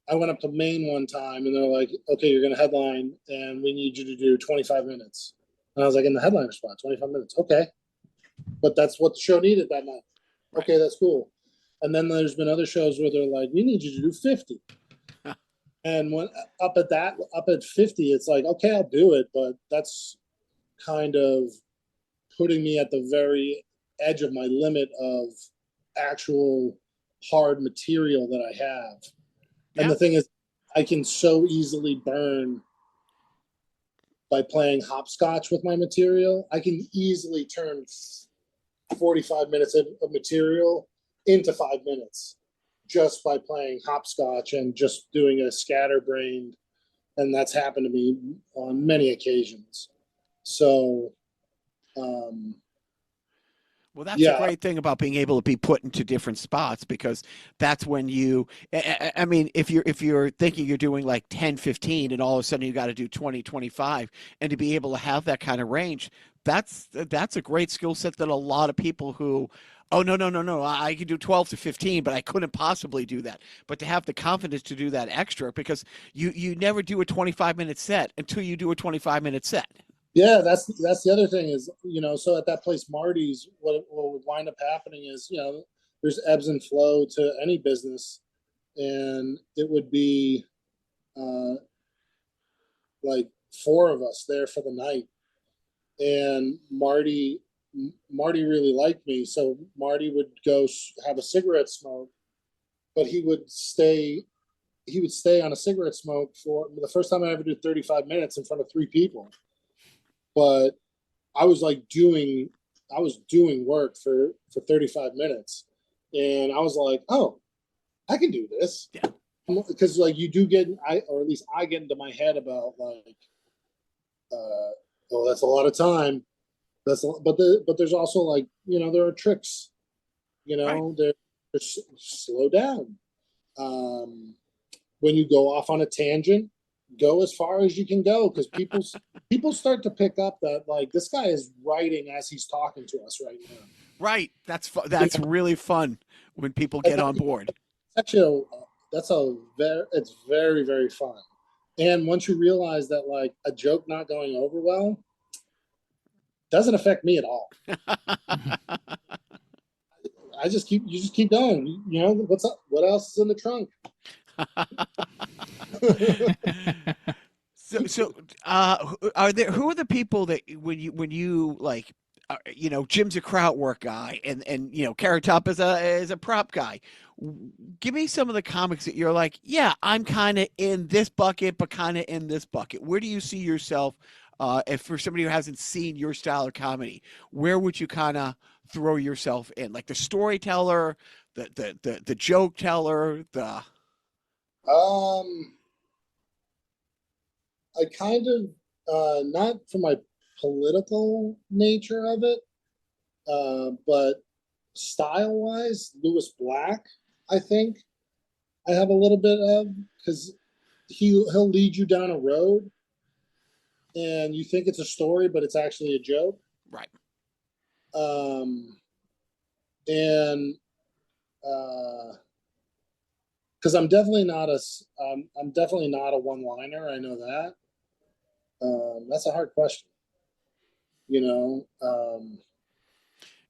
I went up to Maine one time and they're like, okay, you're going to headline and we need you to do 25 minutes. And I was like, in the headliner spot, 25 minutes. Okay. But that's what the show needed that night. Right. Okay, that's cool. And then there's been other shows where they're like, we need you to do 50. And when up at 50, it's like, okay, I'll do it. But that's kind of putting me at the very edge of my limit of actual hard material that I have. Yeah. And the thing is, I can so easily burn by playing hopscotch with my material. I can easily turn 45 minutes of material into 5 minutes just by playing hopscotch and just doing a scatterbrained. And that's happened to me on many occasions. So, Well, that's a yeah, great thing about being able to be put into different spots because that's when I mean, if you're thinking you're doing like 10, 15 and all of a sudden you got to do 20, 25 and to be able to have that kind of range, that's a great skill set that a lot of people who, oh, no, I can do 12 to 15, but I couldn't possibly do that. But to have the confidence to do that extra because you never do a 25-minute set until you do a 25-minute set. yeah, that's the other thing is, so at that place, Marty's, what would wind up happening is, there's ebbs and flow to any business. And it would be uh, like four of us there for the night. And Marty really liked me. So Marty would go have a cigarette smoke, but he would stay on a cigarette smoke for the first time I ever did 35 minutes in front of three people. But I was doing work for 35 minutes. And I was like, oh, I can do this. Yeah. Because like you do get, or at least I get into my head about like, oh, that's a lot of time. But there's also like, there are tricks, Right. there's slow down. When you go off on a tangent, go as far as you can go because people start to pick up that like this guy is writing as he's talking to us right now. Right. That's really fun when people get on board. Actually, it's very, very fun. And once you realize that like a joke not going over well doesn't affect me at all. You just keep going. What's up? What else is in the trunk? Who are the people that when you like, Jim's a crowd work guy and Carrot Top is a prop guy. Give me some of the comics that you're like, yeah, I'm kind of in this bucket, but kind of in this bucket. Where do you see yourself? If for somebody who hasn't seen your style of comedy, where would you kind of throw yourself in? Like the storyteller, the joke teller, the Um, I kind of not for my political nature of it, but style wise, Lewis Black, I think I have a little bit of because he'll lead you down a road and you think it's a story, but it's actually a joke. right. Um, and because I'm definitely not a one-liner. I know that. That's a hard question. You know,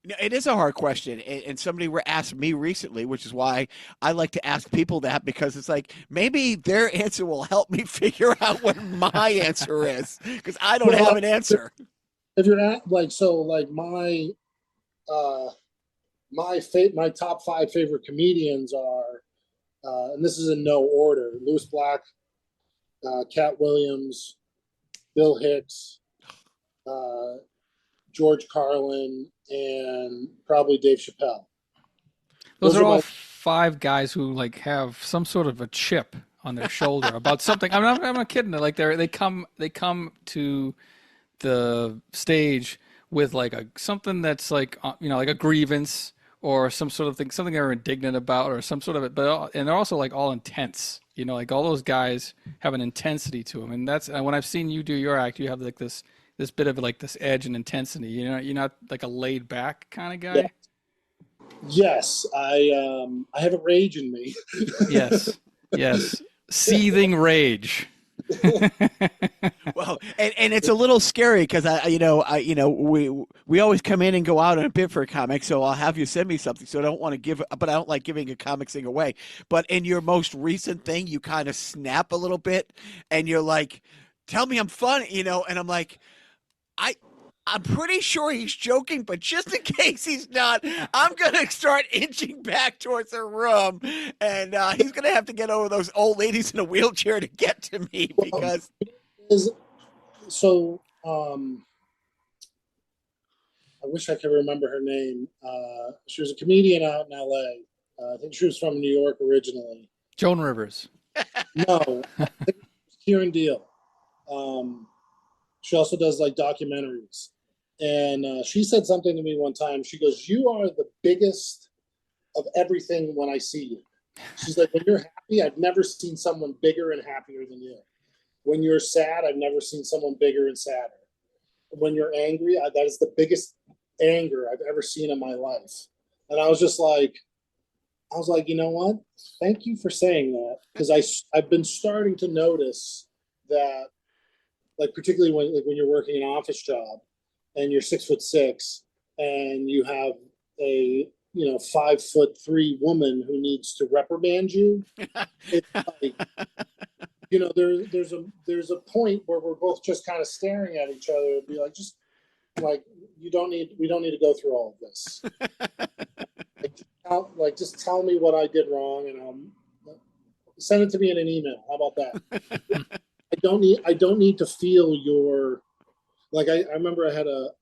You know, it is a hard question, and somebody were asked me recently, which is why I like to ask people that, because it's like maybe their answer will help me figure out what my answer is, because I don't have an answer. If you're at like, so like uh my top 5 favorite comedians are, and this is in no order: Louis Black, Cat Williams, Bill Hicks, George Carlin, and probably Dave Chappelle. Those are all 5 guys who like have some sort of a chip on their shoulder about something. I'm not kidding. Like they come to the stage with like something that's like like a grievance or some sort of thing, something they're indignant about, or some sort of it. But and they're also like all intense. Like all those guys have an intensity to them, and that's when I've seen you do your act, you have like this bit of like this edge and intensity. You're not like a laid back kind of guy. Yeah. Yes, I have a rage in me. Yes, seething rage. Well, and it's a little scary because we always come in and go out on a bit for a comic, so I'll have you send me something. So I don't want to give, but I don't like giving a comic thing away. But in your most recent thing, you kind of snap a little bit, and you're like, "Tell me I'm funny," and I'm like, I'm pretty sure he's joking, but just in case he's not, I'm going to start inching back towards the room, and he's going to have to get over those old ladies in a wheelchair to get to me because. So, I wish I could remember her name. She was a comedian out in LA. I think she was from New York originally. Joan Rivers. No, I think it was Kieran Deal. She also does like documentaries. And she said something to me one time. She goes, "You are the biggest of everything when I see you." She's like, "When you're happy, I've never seen someone bigger and happier than you. When you're sad, I've never seen someone bigger and sadder. When you're angry, that is the biggest anger I've ever seen in my life." And I was like, you know what? Thank you for saying that, because I've been starting to notice that, like particularly when you're working an office job and you're 6'6" and you have a 5'3" woman who needs to reprimand you. It's like, there's a point where we're both just kind of staring at each other and be like, just like, we don't need to go through all of this. Just tell me what I did wrong, and send it to me in an email. How about that? I don't need to feel your, like, I remember I had a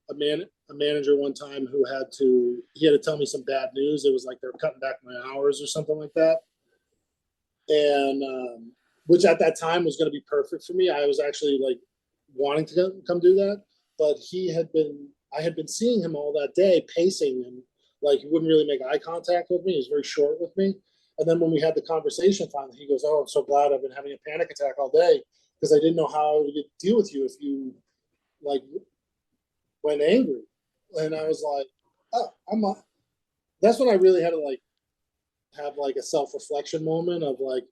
manager one time who had to tell me some bad news. It was like they were cutting back my hours or something like that. And, which at that time was going to be perfect for me. I was actually like wanting to come do that, but I had been seeing him all that day pacing, and like, he wouldn't really make eye contact with me. He was very short with me. And then when we had the conversation finally, he goes, "Oh, I'm so glad I've been having a panic attack all day, because I didn't know how to deal with you if you like went angry." And I was like, "Oh, that's when I really had to like have like a self-reflection moment of like,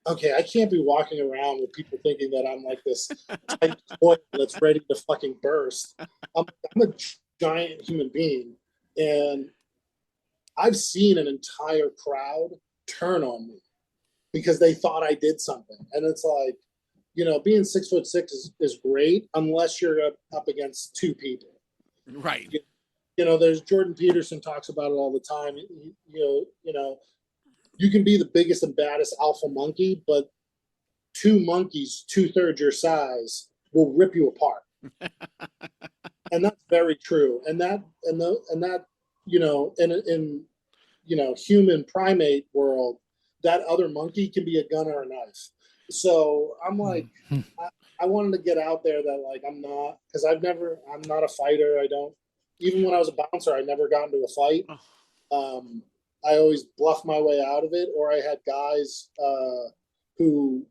okay, I can't be walking around with people thinking that I'm like this tight toy that's ready to fucking burst. I'm a giant human being, and I've seen an entire crowd turn on me because they thought I did something." And it's like, being 6'6" is great unless you're up against 2 people. Right. There's Jordan Peterson talks about it all the time. You can be the biggest and baddest alpha monkey, but 2 monkeys 2/3 your size will rip you apart. And that's very true. And that in human primate world, that other monkey can be a gun or a knife. So I'm like, I wanted to get out there that like, I'm not a fighter. Even when I was a bouncer, I never got into a fight. I always bluffed my way out of it, or I had guys who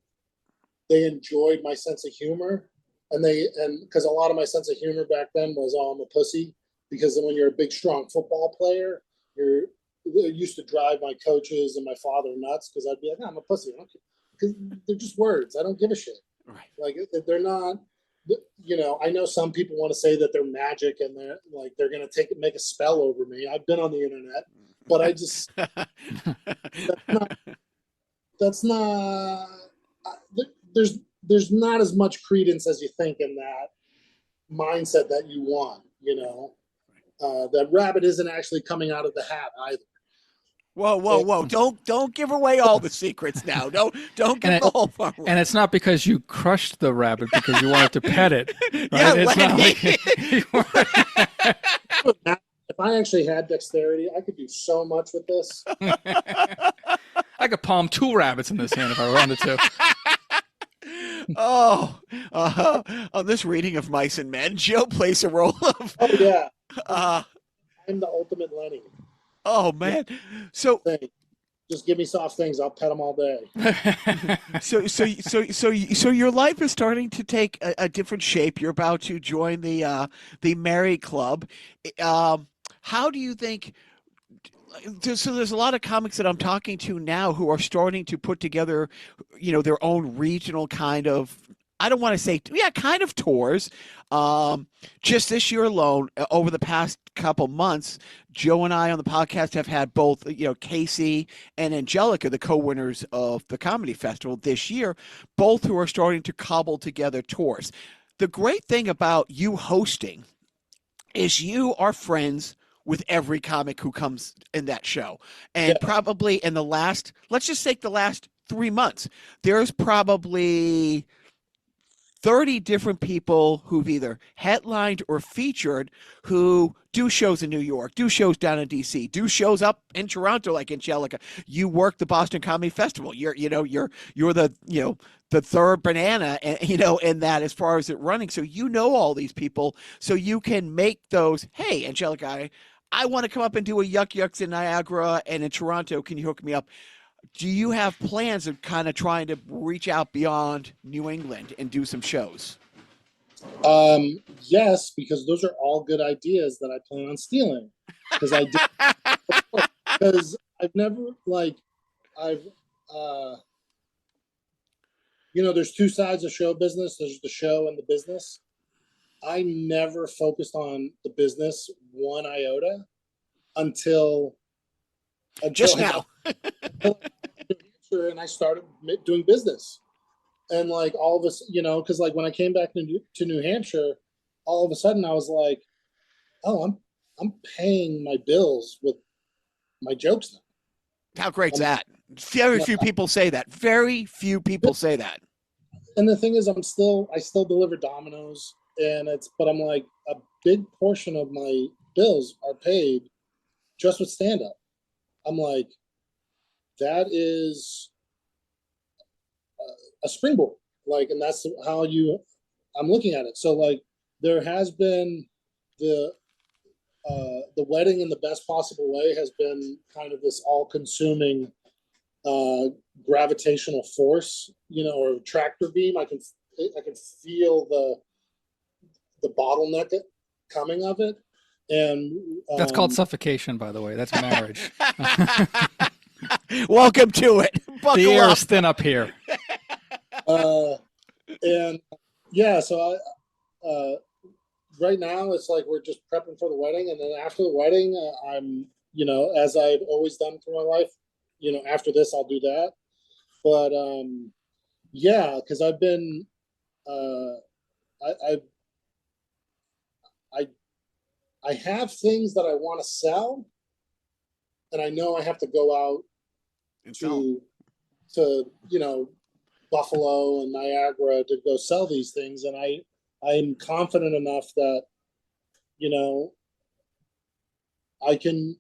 they enjoyed my sense of humor, and because a lot of my sense of humor back then was, "Oh, I'm a pussy," because then when you're a big, strong football player, it used to drive my coaches and my father nuts, because I'd be like, "I'm a pussy," because they're just words. I don't give a shit. Right. Like, they're not you know, I know some people want to say that they're magic and they're like they're going to make a spell over me. I've been on the internet, but I just that's not there's not as much credence as you think in that mindset that you want. You know, that rabbit isn't actually coming out of the hat either. Whoa! Don't give away all the secrets now. Don't give the whole farm. And it's not because you crushed the rabbit because you wanted to pet it. Right? Yeah, it's not like if I actually had dexterity, I could do so much with this. I could palm 2 rabbits in this hand if I wanted to. On this reading of Mice and Men, Joe plays a role of. Oh yeah. I'm the ultimate Lenny. Oh man! So just give me soft things. I'll pet them all day. So your life is starting to take a different shape. You're about to join the married club. How do you think? So there's a lot of comics that I'm talking to now who are starting to put together, you know, their own regional kind of. I don't want to say, kind of tours. Just this year alone, over the past couple months, Joe and I on the podcast have had both, you know, Casey and Angelica, the co-winners of the comedy festival this year, both who are starting to cobble together tours. The great thing about you hosting is you are friends with every comic who comes in that show. And probably in the last, let's just take the last 3 months, there's probably 30 different people who've either headlined or featured who do shows in New York, do shows down in DC, do shows up in Toronto like Angelica. You work the Boston Comedy Festival. You're the, you know, the third banana, you know, in that as far as it running. So you know all these people, so you can make those, hey, Angelica, I want to come up and do a Yuck Yucks in Niagara and in Toronto. Can you hook me up? Do you have plans of kind of trying to reach out beyond New England and do some shows? Yes, because those are all good ideas that I plan on stealing. Because I've never you know, there's 2 sides of show business. There's the show and the business. I never focused on the business one iota until just now. And I started doing business, and like all of us, you know, because like when I came back to New Hampshire, all of a sudden I was like, oh, I'm paying my bills with my jokes now. How great's that? Very few people say that. Very few people say that. And the thing is, I still deliver Domino's, but I'm like, a big portion of my bills are paid just with stand up. I'm like, that is a springboard, like, and that's how I'm looking at it. So like, there has been the wedding in the best possible way has been kind of this all-consuming gravitational force, you know, or tractor beam. I can feel the bottleneck coming of it, and that's called suffocation, by the way. That's marriage. Welcome to it. Buckle the air up. is thin up here. And yeah, so I right now it's like we're just prepping for the wedding, and then after the wedding, I'm, you know, as I've always done through my life, you know, after this I'll do that. But yeah, because I've been I have things that I want to sell, and I know I have to go out to you know, Buffalo and Niagara to go sell these things, and I'm confident enough that, you know, I can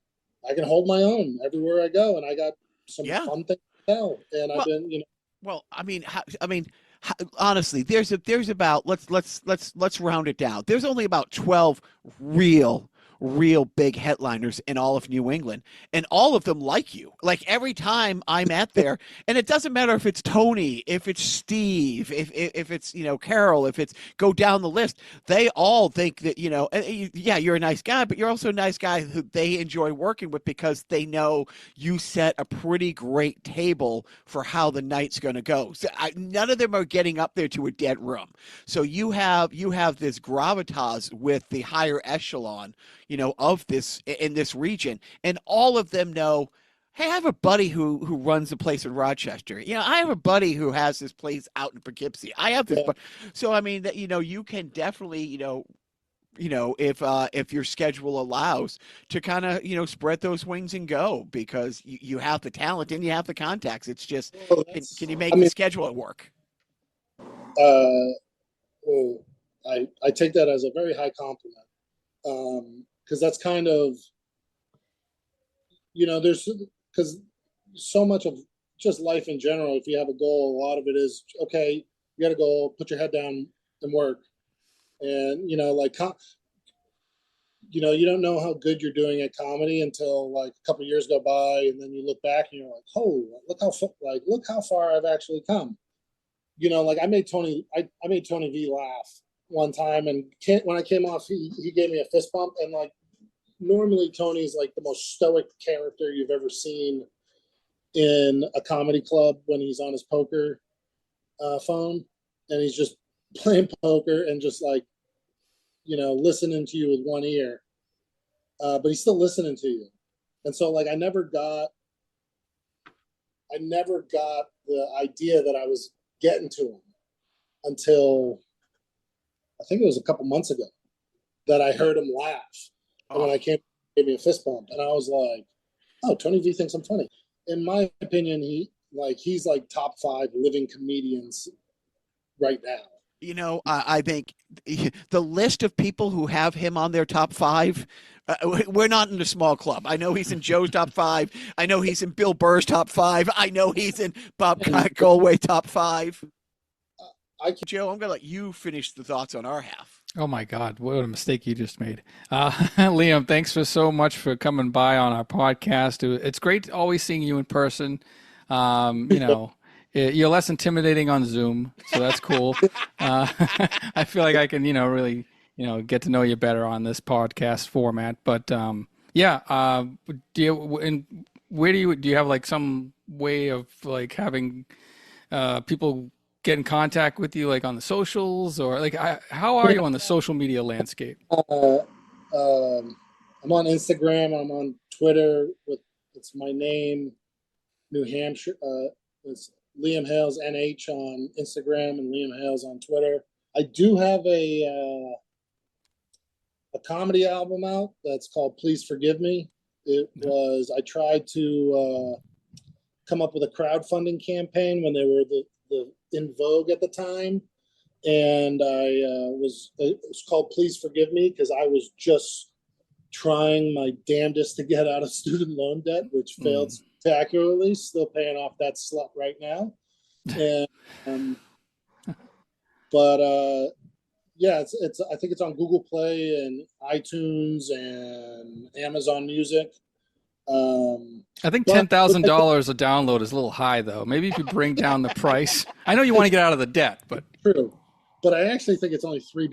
hold my own everywhere I go, and I got some fun things to sell, and I've been, you know. Well, I mean, honestly, there's about let's round it down. There's only about 12 real real big headliners in all of New England, and all of them like you. Like every time I'm at there, and it doesn't matter if it's Tony, if it's Steve, if it's Carol, if it's go down the list, they all think that yeah, you're a nice guy, but you're also a nice guy who they enjoy working with because they know you set a pretty great table for how the night's going to go. So none of them are getting up there to a dead room. So you have this gravitas with the higher echelon, of this in this region, and all of them know. Hey, I have a buddy who runs a place in Rochester. I have a buddy who has this place out in Poughkeepsie. I have this, so I mean that you can definitely if your schedule allows to kind of spread those wings and go because you have the talent and you have the contacts. It's just can you make the schedule at work? Well, I take that as a very high compliment because that's kind of there's because so much of just life in general. If you have a goal, a lot of it is okay. You got to go put your head down and work, and you don't know how good you're doing at comedy until like a couple of years go by, and then you look back and you're like, "Oh, look how far I've actually come." I made Tony V laugh one time, and when I came off, he gave me a fist bump, and like normally Tony's like the most stoic character you've ever seen in a comedy club when he's on his poker phone, and he's just playing poker and just like listening to you with one ear, but he's still listening to you. And so like I never got the idea that I was getting to him until I think it was a couple months ago that I heard him laugh. And when I came, he gave me a fist bump, and I was like, "Oh, Tony V thinks I'm funny." In my opinion, he's like top 5 living comedians right now. I think the list of people who have him on their top 5, we're not in a small club. I know he's in Joe's top 5. I know he's in Bill Burr's top 5. I know he's in Bob Galway top 5. Joe, I'm going to let you finish the thoughts on our half. Oh my God, what a mistake you just made. Liam, thanks so much for coming by on our podcast. It's great always seeing you in person. You're less intimidating on Zoom, so that's cool. I feel like I can, really, get to know you better on this podcast format. But do you have like some way of like having people get in contact with you like on the socials, or like how are you on the social media landscape? I'm on Instagram. I'm on Twitter it's my name, New Hampshire. It's Liam Hales NH on Instagram and Liam Hales on Twitter. I do have a comedy album out that's called Please Forgive Me. I tried to come up with a crowdfunding campaign when they were the in vogue at the time, and it's called Please Forgive Me because I was just trying my damnedest to get out of student loan debt, which failed spectacularly. Still paying off that slut right now, and it's I think it's on Google Play and iTunes and Amazon Music. I think $10,000 a download is a little high, though. Maybe if you bring down the price. I know you want to get out of the debt, but true. But I actually think it's only $3.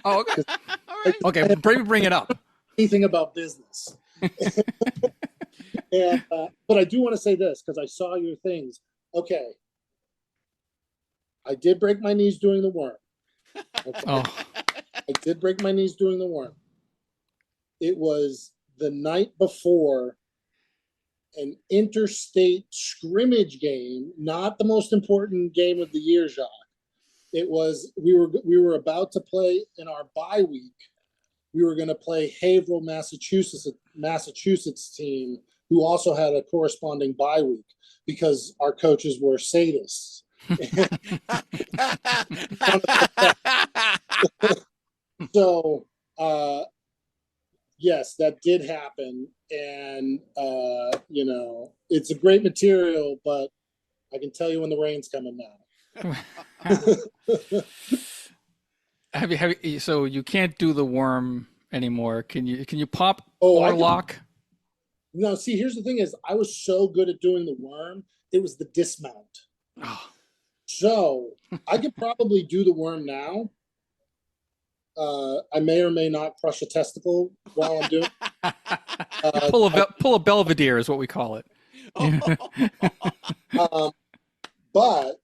Oh, okay. All right. Okay, bring it up. Anything about business. And but I do want to say this because I saw your things. Okay, I did break my knees doing the worm. Okay. Oh, I did break my knees doing the worm. It was the night before an interstate scrimmage game, not the most important game of the year, Jacques. It was we were about to play in our bye week. We were going to play Haverhill, Massachusetts team, who also had a corresponding bye week because our coaches were sadists. So, yes, that did happen. And, it's a great material, but I can tell you when the rain's coming now. so you can't do the worm anymore. Can you pop Oh, or lock? No, see, here's the thing is I was so good at doing the worm, it was the dismount. Oh. So I could probably do the worm now. I may or may not crush a testicle while I'm doing it. Pull a Belvedere is what we call it. But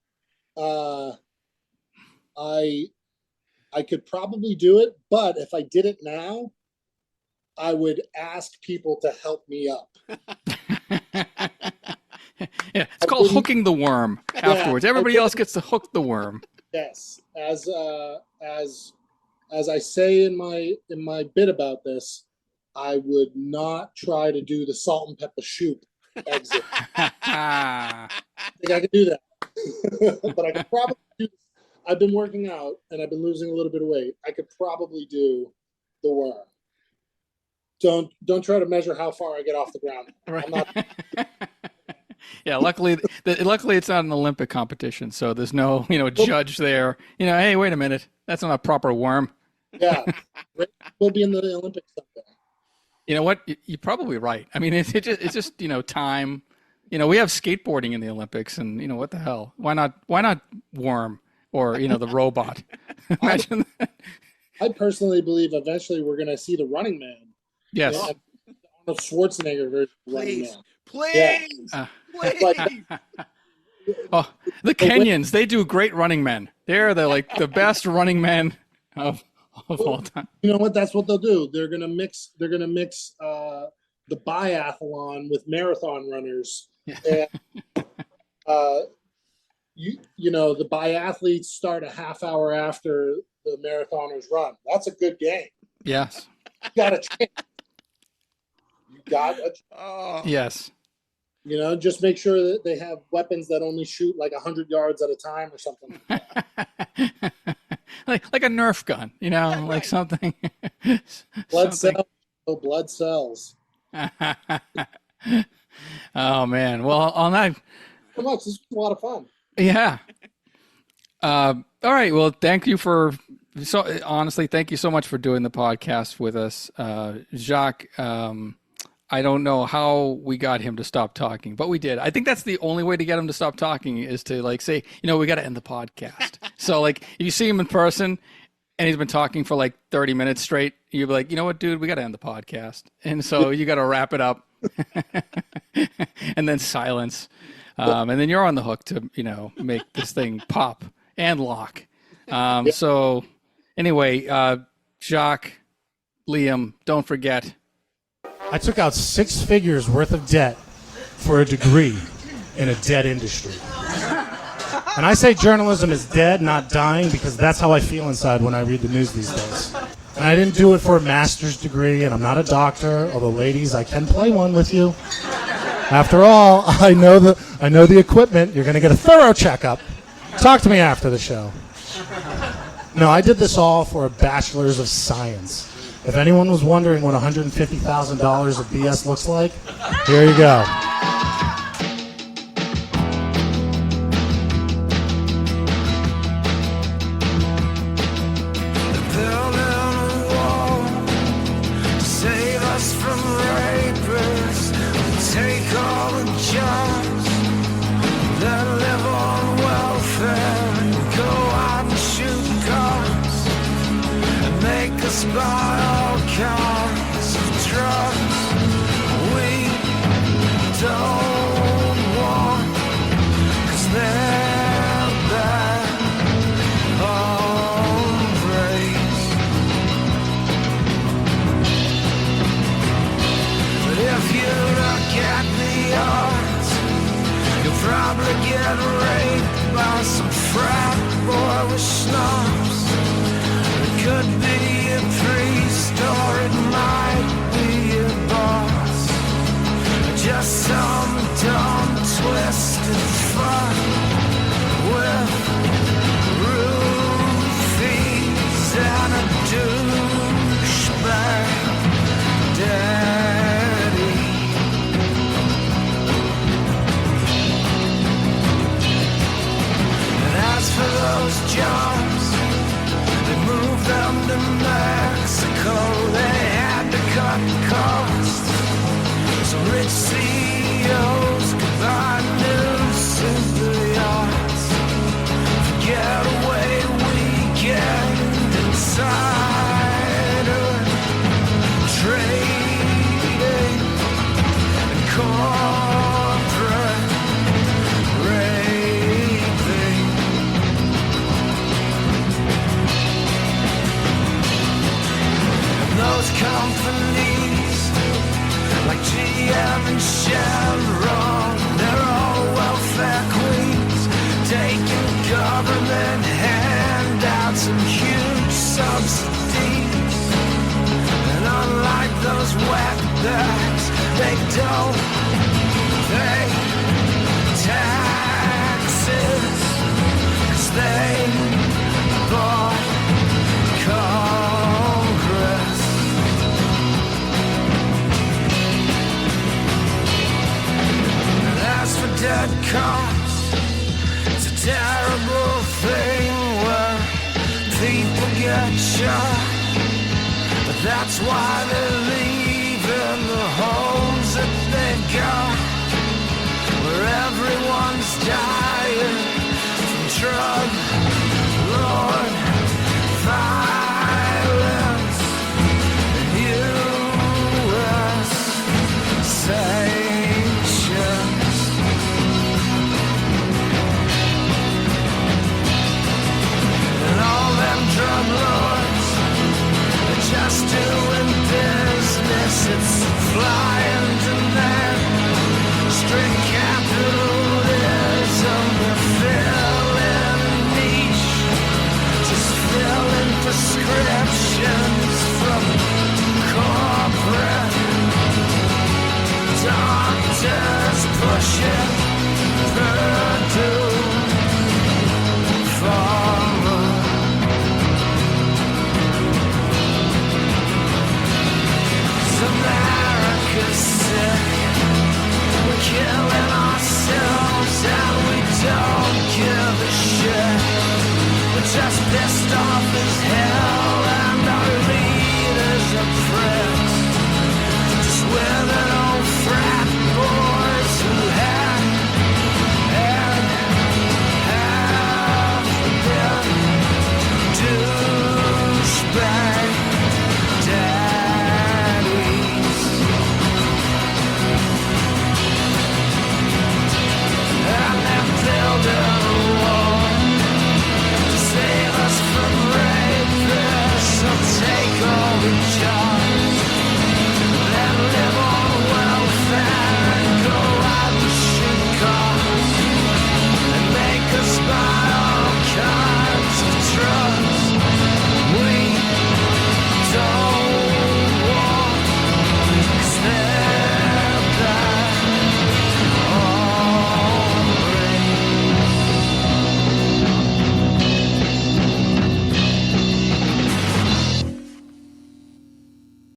I could probably do it, but if I did it now, I would ask people to help me up. Yeah, it's called hooking the worm afterwards. Everybody else gets to hook the worm. Yes, as I say in my bit about this, I would not try to do the salt and pepper shoot exit. I think I could do that, but I could probably do. I've been working out and I've been losing a little bit of weight. I could probably do the worm. Don't try to measure how far I get off the ground. Right. I'm not. Yeah, luckily it's not an Olympic competition, so there's no judge there. Hey, wait a minute, that's not a proper worm. Yeah, we'll be in the Olympics someday. You know what? You're probably right. I mean, it's just time. We have skateboarding in the Olympics, and what the hell? Why not worm or the robot? Imagine that. I personally believe eventually we're going to see the Running Man. Yes. Arnold Schwarzenegger version of Running Man. Please. Please. Oh, the Kenyans, they do great running men. They're the best running men of all time. You know what? That's what they'll do. They're gonna mix the biathlon with marathon runners. And the biathletes start a half hour after the marathoners run. That's a good game. Yes. You got a chance. Yes. Just make sure that they have weapons that only shoot like 100 yards at a time or something. like a Nerf gun, like something. Blood cells. Oh man. Well, on that. So much. This was a lot of fun. Yeah. All right. Well, thank you thank you so much for doing the podcast with us, Jacques. I don't know how we got him to stop talking, but we did. I think that's the only way to get him to stop talking is to say, we got to end the podcast. So if you see him in person and he's been talking for 30 minutes straight, you'll be like, you know what, dude, we got to end the podcast. And so you got to wrap it up and then silence. And then you're on the hook to, make this thing pop and lock. So anyway, Jacques, Liam, don't forget. I took out 6 figures worth of debt for a degree in a dead industry. And I say journalism is dead, not dying, because that's how I feel inside when I read the news these days. And I didn't do it for a master's degree, and I'm not a doctor, although ladies, I can play one with you. After all, I know the equipment. You're going to get a thorough checkup. Talk to me after the show. No, I did this all for a bachelor's of science. If anyone was wondering what $150,000 of BS looks like, here you go. Buy all kinds of drugs we don't want, 'cause they're bad hombres. But if you look at the odds, you'll probably get raped by some frat boy with snobs. It could be a priest or it might be a boss, just some companies like GM and Chevron. They're all welfare queens, taking government handouts and huge subsidies. And unlike those wetbacks, they don't pay taxes, 'cause they bought Congress. And as for dead cops, it's a terrible thing where people get shot. But that's why they leave in the homes that they got, where everyone's dying from drug